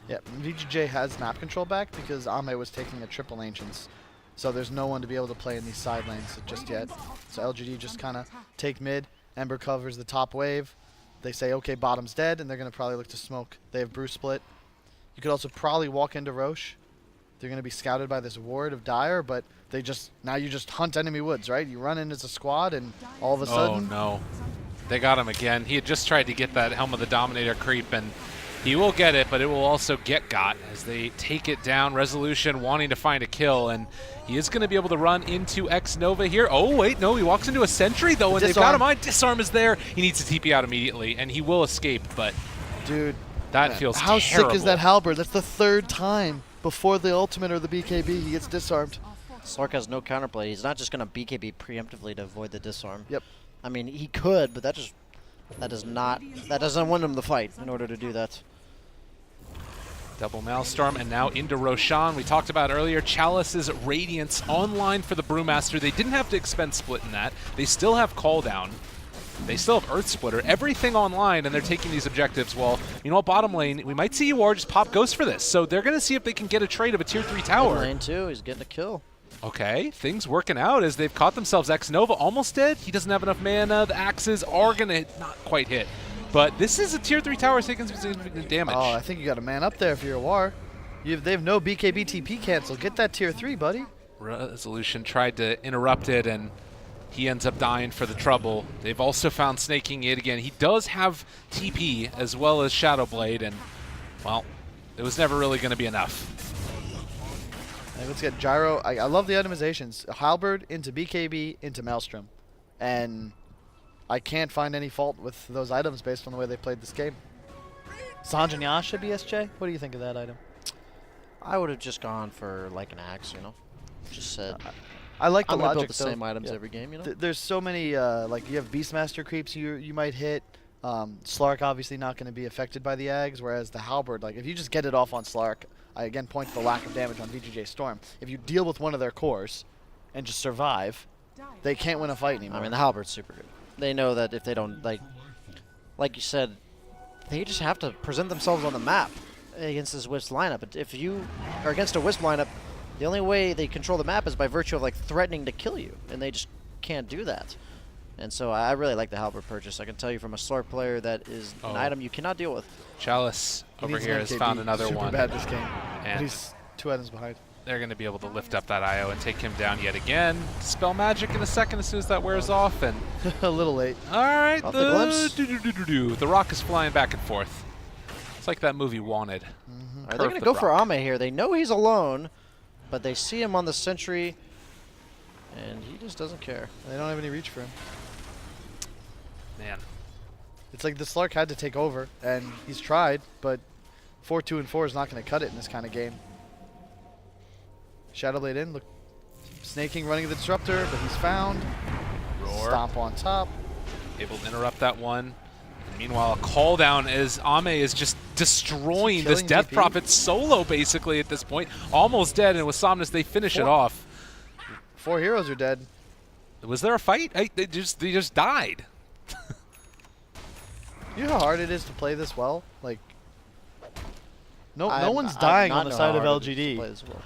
yeah, VGJ has map control back because Ame was taking a triple ancients. So there's no one to be able to play in these side lanes just yet. So LGD just kind of take mid. Ember covers the top wave. They say, okay, bottom's dead, and they're going to probably look to smoke. They have Bruce split. You could also probably walk into Roche. They're going to be scouted by this ward of Dire, but they just now you just hunt enemy woods, right? You run in as a squad, and all of a sudden... oh no. They got him again. He had just tried to get that Helm of the Dominator creep, and he will get it, but it will also get got as they take it down. Resolution wanting to find a kill, and he is going to be able to run into X-Nova here. Oh, wait, no, he walks into a sentry, though, and they've got him on. Disarm is there. He needs to TP out immediately, and he will escape, but dude, that feels how terrible. sick is that halberd? That's the 3rd time before the ultimate or the BKB he gets disarmed. Slark has no counterplay. He's not just going to BKB preemptively to avoid the disarm. Yep. I mean, he could, but that doesn't win him the fight in order to do that. Double Maelstrom, and now into Roshan. We talked about earlier, Chalice's Radiance online for the Brewmaster. They didn't have to expend split in that. They still have Call Down. They still have Earth Splitter. Everything online, and they're taking these objectives. Well, you know what, bottom lane, we might see UR just pop Ghost for this. So they're going to see if they can get a trade of a Tier 3 tower. Mid lane too, he's getting a kill. Okay, things working out as they've caught themselves. X-Nova almost dead. He doesn't have enough mana. The axes are going to not quite hit. But this is a Tier 3 tower taking significant damage. Oh, I think you got a man up there if you're a War. They have no BKB TP cancel. Get that Tier 3, buddy. Resolution tried to interrupt it, and he ends up dying for the trouble. They've also found Snaking it again. He does have TP as well as Shadow Blade, and, well, it was never really going to be enough. And let's get Gyro. I love the itemizations. Halberd into BKB into Maelstrom. And I can't find any fault with those items based on the way they played this game. Sanjanyasha BSJ? What do you think of that item? I would have just gone for like an axe, you know? Just said, I like the I'm gonna logic, build the though. same items Yeah. every game, you know? There's so many, like you have Beastmaster creeps you might hit. Slark obviously not going to be affected by the Ags, whereas the Halberd, like if you just get it off on Slark, I again point to the lack of damage on VGJ.Storm. If you deal with one of their cores and just survive, they can't win a fight anymore. I mean, the Halberd's super good. They know that if they don't, like you said, they just have to present themselves on the map against this Wisp lineup. But if you are against a Wisp lineup, the only way they control the map is by virtue of like threatening to kill you, and they just can't do that. And so I really like the Halberd purchase. I can tell you from a Slark player that is an item you cannot deal with. Chalice He over needs here an has MKB. found another Super one. bad this game. But And he's 2 items behind. they're going to be able to lift up that IO and take him down yet again. Spell magic in a second as soon as that wears off. And A little late. all right, Off the glimpse. the rock is flying back and forth. It's like that movie Wanted. They're going to go for Ame here. They know he's alone, but they see him on the sentry, and he just doesn't care. They don't have any reach for him. Man, It's like the Slark had to take over, and he's tried, but 4-2 and 4 is not going to cut it in this kind of game. Shadowblade in, look, Snaking running the Disruptor, but he's found. roar. Stomp on top. Able to interrupt that one. And meanwhile, a call down as Ame is just destroying this Killing Death DP. Prophet solo basically at this point. Almost dead, and with Somnus they finish it off. 4 heroes are dead. Was there a fight? They just died. You know how hard it is to play this well? Like, no one's I do dying not on the know side how of hard it is to LGD. play this well.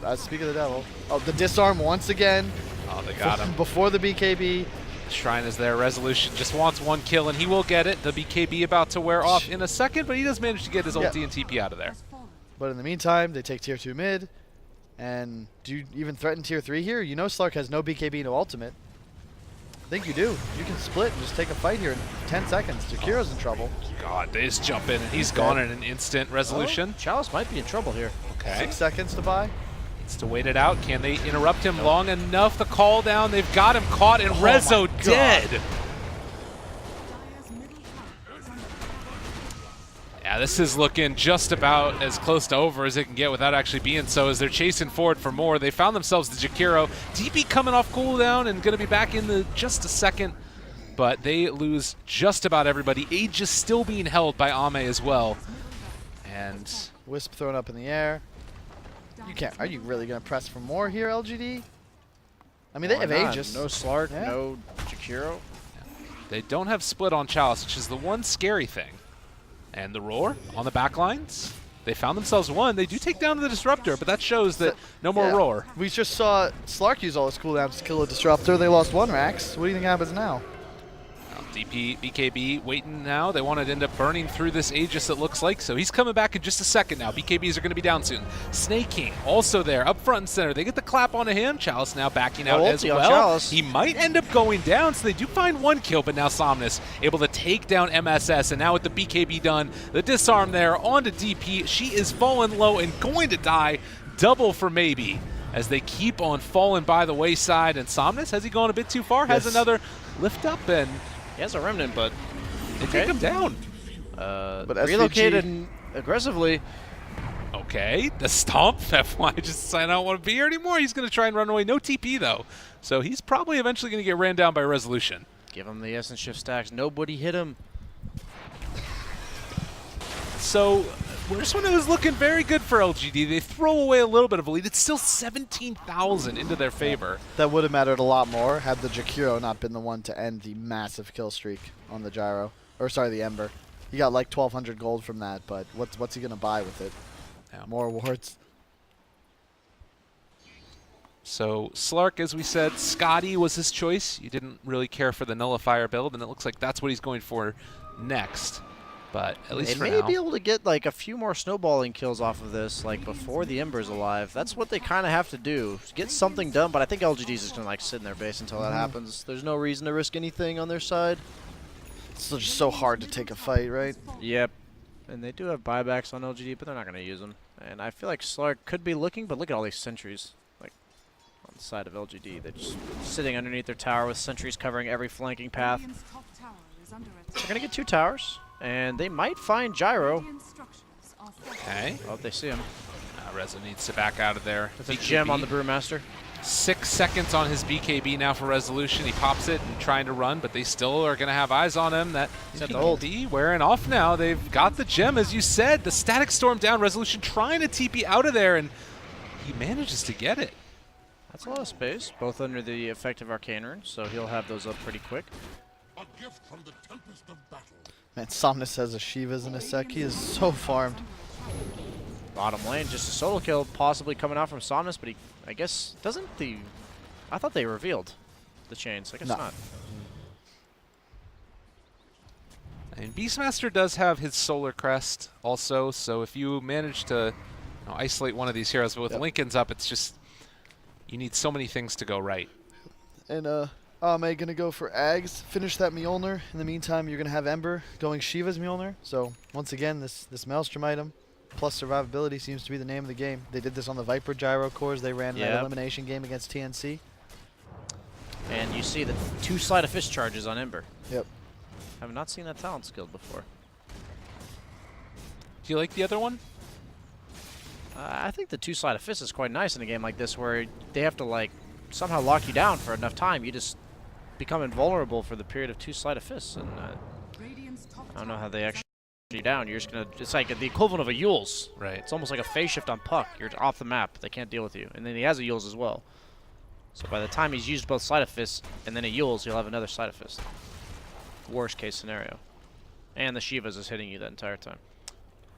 Oh, speak of the devil. Oh, the disarm once again. Oh, they got him. Before the BKB. Shrine is there. Resolution just wants one kill, and he will get it. The BKB about to wear off in a second, but he does manage to get his ulti and TP out of there. But in the meantime, they take tier 2 mid. And do you even threaten tier 3 here? You know Slark has no BKB, no ultimate. I think you do. You can split and just take a fight here in 10 seconds. Jakiro's in trouble. God, they just jump in, and he's gone in an instant resolution. Chalice might be in trouble here. Okay. 6 seconds to buy. Needs to wait it out. Can they interrupt him long enough? The call down. They've got him caught, and Rezo dead. Yeah, this is looking just about as close to over as it can get without actually being so, as they're chasing forward for more. They found themselves the Jakiro. DP coming off cooldown and going to be back in the just a second, but they lose just about everybody. Age is still being held by Ame as well. And Wisp thrown up in the air. You can't. Are you really going to press for more here, LGD? I mean, they have Aegis. No Slark, no Jakiro. they don't have split on Chalice, which is the one scary thing. And the Roar on the back lines. They found themselves one. They do take down the Disruptor, but that shows that no more Roar. We just saw Slark use all his cooldowns to kill a Disruptor. They lost one Rax. What do you think happens now? DP, BKB waiting now. They want to end up burning through this Aegis, it looks like. So he's coming back in just a second now. BKBs are going to be down soon. Snake King also there, up front and center. They get the clap onto him. Chalice now backing out as well. He might end up going down, so they do find one kill, but now Somnus able to take down MSS. And now with the BKB done, the disarm there onto DP. She is falling low and going to die. Double for maybe as they keep on falling by the wayside. And Somnus, has he gone a bit too far? Has another lift up, and he has a remnant, but they take him down. But relocated aggressively. Okay, the stomp. FY just decided I don't want to be here anymore. He's going to try and run away. No TP, though. So he's probably eventually going to get ran down by Resolution. Give him the Essence Shift stacks. Nobody hit him. So this one was looking very good for LGD. They throw away a little bit of a lead. It's still 17,000 into their favor. That would have mattered a lot more had the Jakiro not been the one to end the massive kill streak on the Gyro. Or sorry, the Ember. He got like 1,200 gold from that, but what's he going to buy with it? Yeah. More wards. So Slark, as we said, Scotty was his choice. You didn't really care for the Nullifier build, and it looks like that's what he's going for next. But at least for now. They may be able to get like a few more snowballing kills off of this, like before the Ember's alive. That's what they kind of have to do. Get something done, but I think LGD's just going to like sit in their base until that happens. There's no reason to risk anything on their side. It's just so hard to take a fight, right? Yep. And they do have buybacks on LGD, but they're not going to use them. And I feel like Slark could be looking, but look at all these sentries like on the side of LGD. They're just sitting underneath their tower with sentries covering every flanking path. They're going to get 2 towers. And they might find Gyro. Okay. Oh, they see him. Rezo needs to back out of there. It's a gem on the Brewmaster. 6 seconds on his BKB now for Resolution. He pops it and trying to run, but they still are going to have eyes on him. That BKB wearing off now. They've got the gem, as you said. The Static Storm down. Resolution trying to TP out of there, and he manages to get it. That's a lot of space, both under the effective Arcane Rune, so he'll have those up pretty quick. A gift from the Tempest of Battle. Man, Somnus has a Shivas in a sec. He is so farmed. Bottom lane, just a solo kill possibly coming out from Somnus, but he, I guess, doesn't the... I thought they revealed the chains. I guess not. And Beastmaster does have his Solar Crest also, so if you manage to isolate one of these heroes, but with Lincoln's up, it's just, you need so many things to go right. And Ame gonna go for Ags, finish that Mjolnir. In the meantime, you're gonna have Ember going Shiva's Mjolnir. So once again, this Maelstrom item plus survivability seems to be the name of the game. They did this on the Viper Gyro cores they ran in that elimination game against TNC. And you see the 2 Sleight of Fist charges on Ember. Yep. I have not seen that talent skilled before. Do you like the other one? I think the 2 Sleight of Fist is quite nice in a game like this where they have to like somehow lock you down for enough time. You just become invulnerable for the period of 2 Sleight of Fists, and I don't know how they actually you down. You're just gonna, it's like the equivalent of a Yules. Right. It's almost like a phase shift on Puck. You're off the map. They can't deal with you. And then he has a Yules as well. So by the time he's used both Sleight of Fists and then a Yules, you'll have another Sleight of Fist. Worst case scenario. And the Shivas is hitting you that entire time.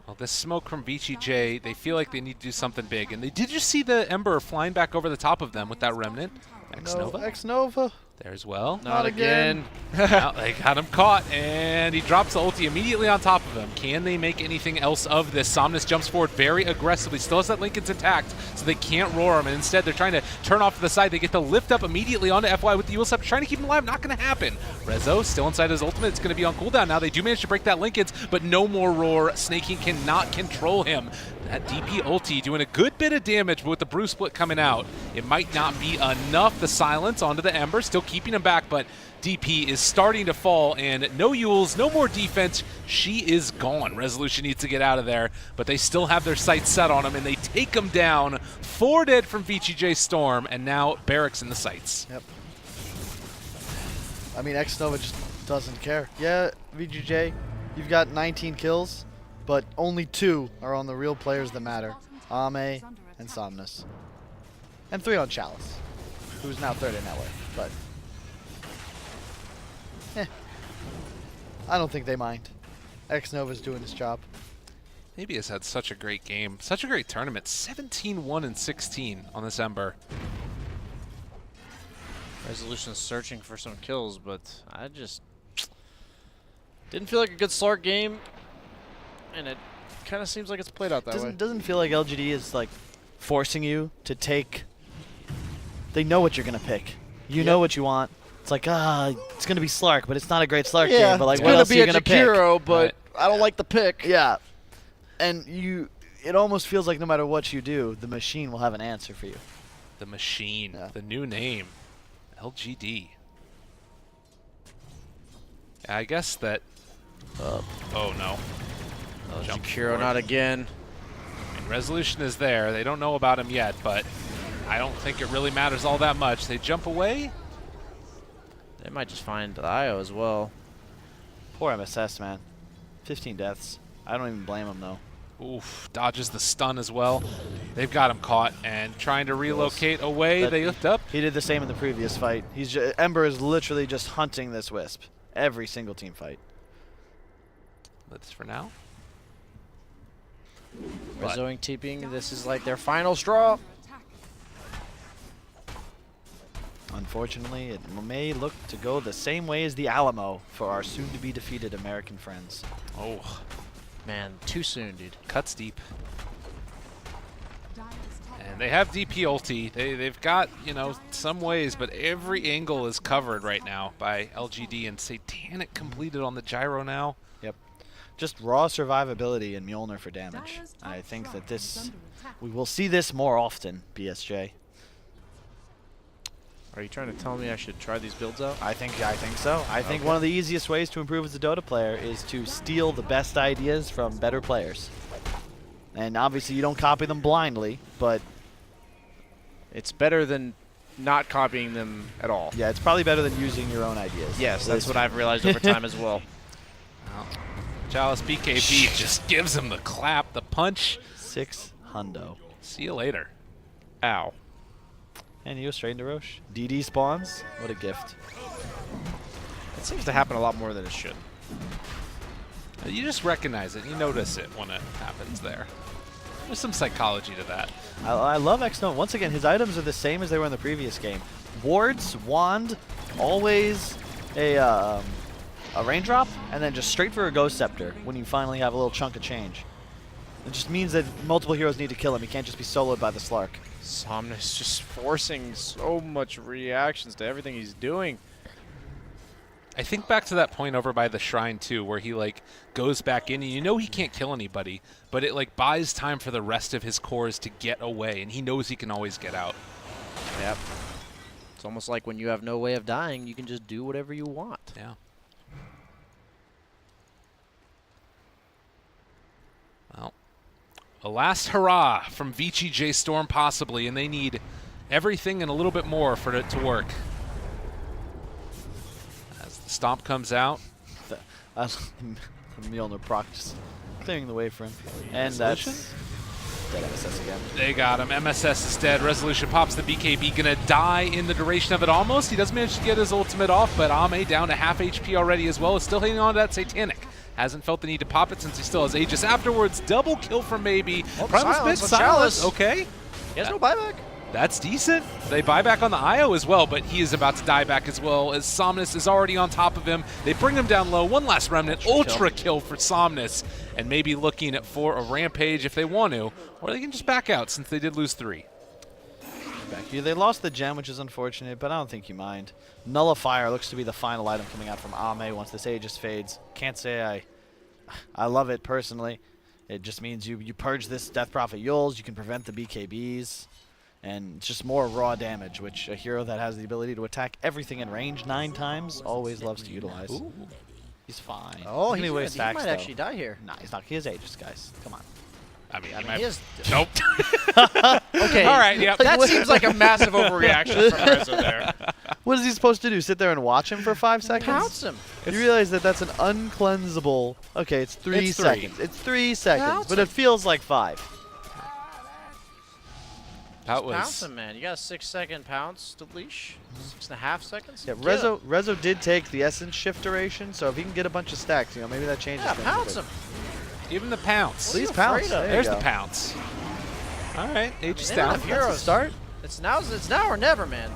Well, this smoke from VGJ, they feel like they need to do something big. And did you see the Ember flying back over the top of them with that Remnant? X-Nova? No, X-Nova. there as well. Not again. Now they got him caught, and he drops the ulti immediately on top of him. Can they make anything else of this? Somnus jumps forward very aggressively, still has that Linken's intact, so they can't roar him, and instead they're trying to turn off to the side. They get the lift up immediately onto FY with the Eul Scepter, trying to keep him alive. Not going to happen. Rezo still inside his ultimate. It's going to be on cooldown now. They do manage to break that Linken's, but no more roar. Snaking cannot control him. That DP ulti doing a good bit of damage, but with the brew split coming out, it might not be enough. The silence onto the Ember, still keeping him back, but DP is starting to fall, and no Euls, no more defense. She is gone. Resolution needs to get out of there, but they still have their sights set on him, and they take him down. 4 dead from VGJ.Storm, and now Barracks in the sights. Yep. I mean, Xnova just doesn't care. Yeah, VGJ, you've got 19 kills, but only 2 are on the real players that matter. Ame and Somnus. And 3 on Chalice, who's now 3rd in network, but I don't think they mind. Xnova's doing his job. Maybe has had such a great game, such a great tournament. 17-1-16 on this Ember. Resolution's searching for some kills, but I just didn't feel like a good Slark game, and it kind of seems like it's played out that way. Doesn't feel like LGD is like forcing you to take. They know what you're gonna pick. You know what you want. It's like, it's going to be Slark, but it's not a great Slark game. But like, what else are you going to pick? But I don't like the pick. Yeah. And it almost feels like no matter what you do, the machine will have an answer for you. The machine, the new name, LGD. I guess that, oh no. Jump Hero, not again. I mean, Resolution is there. They don't know about him yet, but I don't think it really matters all that much. They jump away. They might just find the IO as well. Poor MSS, man. 15 deaths. I don't even blame him, though. Oof, dodges the stun as well. They've got him caught and trying to relocate away. They lift up. He did the same in the previous fight. Ember is literally just hunting this Wisp. Every single team fight. That's for now. Rezoing TPing, this is like their final straw. Unfortunately, it may look to go the same way as the Alamo for our soon-to-be-defeated American friends. Oh, man, too soon, dude. Cuts deep. And they have DP ulti. They've got, you know, some ways, but every angle is covered right now by LGD, and Satanic completed on the gyro now. Yep. Just raw survivability and Mjolnir for damage. I think that we will see this more often, BSJ. Are you trying to tell me I should try these builds out? I think so. I think one of the easiest ways to improve as a Dota player is to steal the best ideas from better players. And obviously you don't copy them blindly, but it's better than not copying them at all. Yeah, it's probably better than using your own ideas. Yes, that's what I've realized over time as well. Well, Chalice BKB just gives him the clap, the punch. 6 hundo. See you later. Ow. And he goes straight into Roche. DD spawns. What a gift. It seems to happen a lot more than it should. You just recognize it. You notice it when it happens there. There's some psychology to that. I love Xnova. Once again, his items are the same as they were in the previous game. Wards, wand, always a raindrop, and then just straight for a Ghost Scepter when you finally have a little chunk of change. It just means that multiple heroes need to kill him. He can't just be soloed by the Slark. Somnus just forcing so much reactions to everything he's doing. I think back to that point over by the shrine too, where he like goes back in, and you know he can't kill anybody, but it like buys time for the rest of his cores to get away, and he knows he can always get out. Yep. It's almost like when you have no way of dying, you can just do whatever you want. Yeah. Well, a last hurrah from VGJ.Storm possibly, and they need everything and a little bit more for it to work. As the stomp comes out. The Mjolnir proc just clearing the way for him. And that's dead MSS again. They got him. MSS is dead. Resolution pops the BKB. Gonna die in the duration of it almost. He does manage to get his ultimate off, but Ame down to half HP already as well. Is still hanging on to that Satanic. Hasn't felt the need to pop it since he still has Aegis afterwards. Double kill from Maybe. Oh, Primal Spit, silence on Chalice. Okay. He has no buyback. That's decent. They buy back on the IO as well, but he is about to die back as well as Somnus is already on top of him. They bring him down low. One last remnant. Ultra kill for Somnus. And maybe looking for a rampage if they want to, or they can just back out since they did lose 3. Back here. They lost the gem, which is unfortunate, but I don't think you mind. Nullifier looks to be the final item coming out from Ame once this Aegis fades. Can't say I love it personally. It just means you purge this Death Prophet Yules, you can prevent the BKBs, and it's just more raw damage, which a hero that has the ability to attack everything in range 9 times always loves to utilize. Ooh. He's fine. Oh, he he stacks, might though. actually die here. Nah, he's not. He has Aegis, guys. Come on. I mean, He is. Nope. Okay. All right, yep. That seems like a massive overreaction from Rizzo there. What is he supposed to do? Sit there and watch him for 5 seconds? Pounce him. You realize that that's an uncleansable. Okay, it's 3 It's 3. seconds. It's 3 seconds, Pounce but him. it feels like 5. That Pounce was. him, man. You got a 6-second pounce to leash. 6.5 seconds. Yeah, Get him. Rezo did take the essence shift duration, so if he can get a bunch of stacks, maybe that changes Yeah, things. a pounce bit. him. Give him the pounce. Please you pounce. afraid of? There you There's go. the pounce. All right, Aegis They don't down. have heroes. That's a start. It's now or never, man.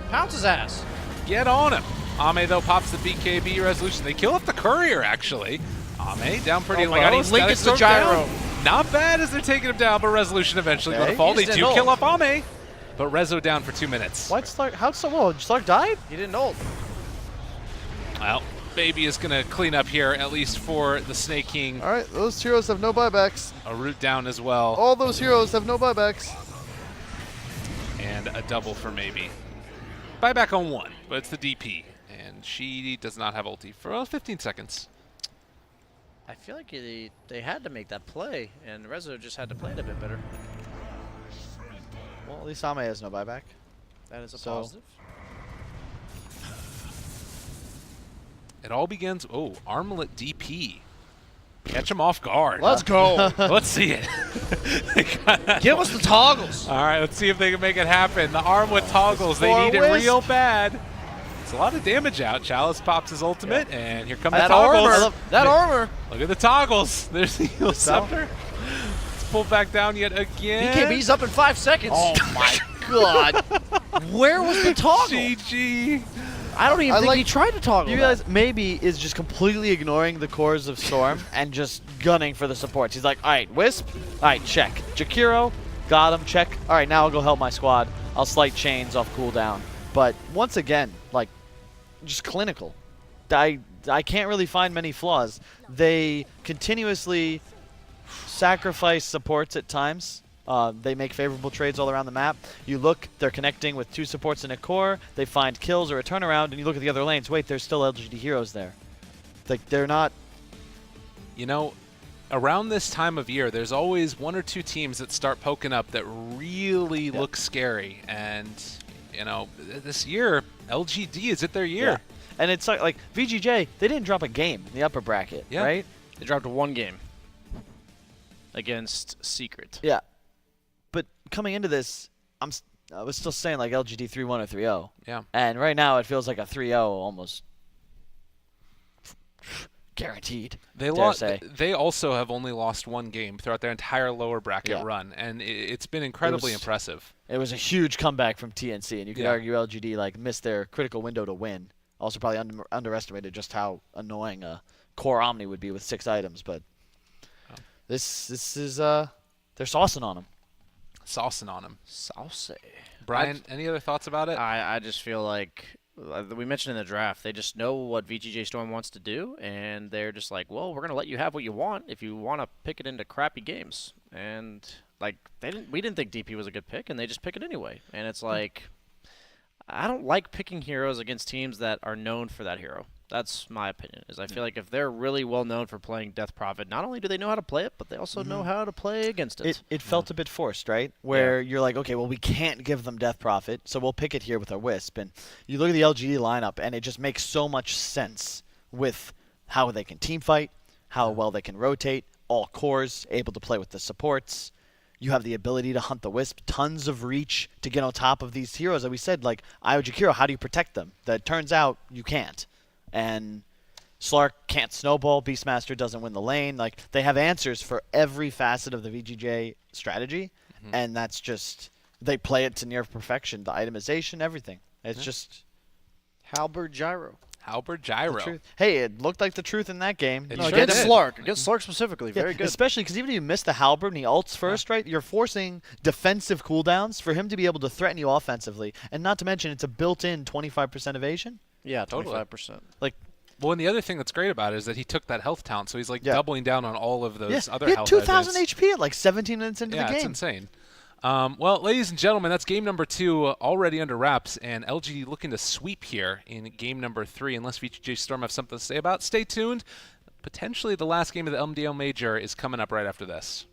Pounce his ass. Get on him. Ame, though, pops the BKB resolution. They kill off the courier, actually. Ame down pretty Oh low. my God, he Static links the Storm gyro. down. Not bad as they're taking him down, but resolution eventually going Okay. to fall. He They just do didn't kill ult. off Ame, but Rezo down for 2 minutes. Why'd Slark? How'd so? Whoa, Slark died? He didn't ult. Well, Baby is going to clean up here, at least for the Snake King. All right, those heroes have no buybacks. A root down as well, All those heroes have no buybacks. and a double for Maybe. Buyback on 1, but it's the DP, and she does not have ulti for 15 seconds. I feel like they had to make that play, and Rezo just had to play it a bit better. Well, at least Ame has no buyback. That is a So- positive. It all begins. Oh, Armlet DP. Catch him off guard. Let's go. Let's see it. They got- Give us the toggles. All right, let's see if they can make it happen. The arm with toggles. They For a need it wisp. real bad. It's a lot of damage out. Chalice pops his ultimate, and here come the That toggles. armor. That armor. Look at the toggles. There's the heal spell? scepter. It's pulled back down yet again. BKB's up in 5 seconds. Oh my God! Where was the toggle? GG. I don't even I think like- he tried to toggle You that. realize maybe is just completely ignoring the cores of Storm and just gunning for the supports. He's like, all right, Wisp, all right, check. Jakiro, got him, check. All right, now I'll go help my squad. I'll slight chains off cooldown. But once again, like, just clinical. I can't really find many flaws. They continuously sacrifice supports at times. They make favorable trades all around the map. You look, they're connecting with 2 supports in a core. They find kills or a turnaround, and you look at the other lanes. Wait, there's still LGD heroes there. Like, they're not... You know, around this time of year, there's always 1 or 2 teams that start poking up that really look scary. And, you know, this year, LGD is it their year. Yeah. And it's like VGJ, they didn't drop a game in the upper bracket, Yeah. right? They dropped 1 game against Secret. Yeah. But coming into this, I was still saying like LGD 3-1 or 3-0. Yeah. And right now it feels like a 3-0 almost guaranteed. They dare lost. say. They also have only lost 1 game throughout their entire lower bracket Yeah. run, and it's been incredibly was- impressive. It was a huge comeback from TNC, and you could Yeah. argue LGD like missed their critical window to win. Also probably underestimated just how annoying a core Omni would be with 6 items, but this is they're saucing on them. Saucing on him. Sauce. Brian, any other thoughts about it? I just feel like we mentioned in the draft, they just know what VGJ.Storm wants to do, and they're just like, well, we're gonna let you have what you want if you want to pick it into crappy games. And like we didn't think DP was a good pick, and they just pick it anyway. And it's like, I don't like picking heroes against teams that are known for that hero. That's my opinion. Is I feel like if they're really well known for playing Death Prophet, not only do they know how to play it, but they also know how to play against it. It felt a bit forced, right? Where you're like, okay, well, we can't give them Death Prophet, so we'll pick it here with our Wisp. And you look at the LGD lineup, and it just makes so much sense with how they can team fight, how well they can rotate, all cores, able to play with the supports. You have the ability to hunt the Wisp, tons of reach to get on top of these heroes. That we said, like, Io Jakiro, how do you protect them? That turns out you can't. And Slark can't snowball. Beastmaster doesn't win the lane. Like, they have answers for every facet of the VGJ strategy, and that's just they play it to near perfection. The itemization, everything. It's just Halberd Gyro. Halberd the Gyro. truth. Hey, it looked like the truth in that game. It No, sure against did. Slark. Against Slark specifically. Yeah, Very good. especially because even if you miss the halberd and he ults first, right, you're forcing defensive cooldowns for him to be able to threaten you offensively. And not to mention, it's a built-in 25% evasion. Yeah, Totally. 25%. Well, and the other thing that's great about it is that he took that health talent, so he's like Yeah. doubling down on all of those Yeah, other he had health 2,000 edges. HP at like 17 minutes into Yeah, the it's game. insane. Well, ladies and gentlemen, that's game number 2 already under wraps, and LGD looking to sweep here in game number 3, unless VGJ.Storm have something to say about it. Stay tuned. Potentially the last game of the MDL Major is coming up right after this.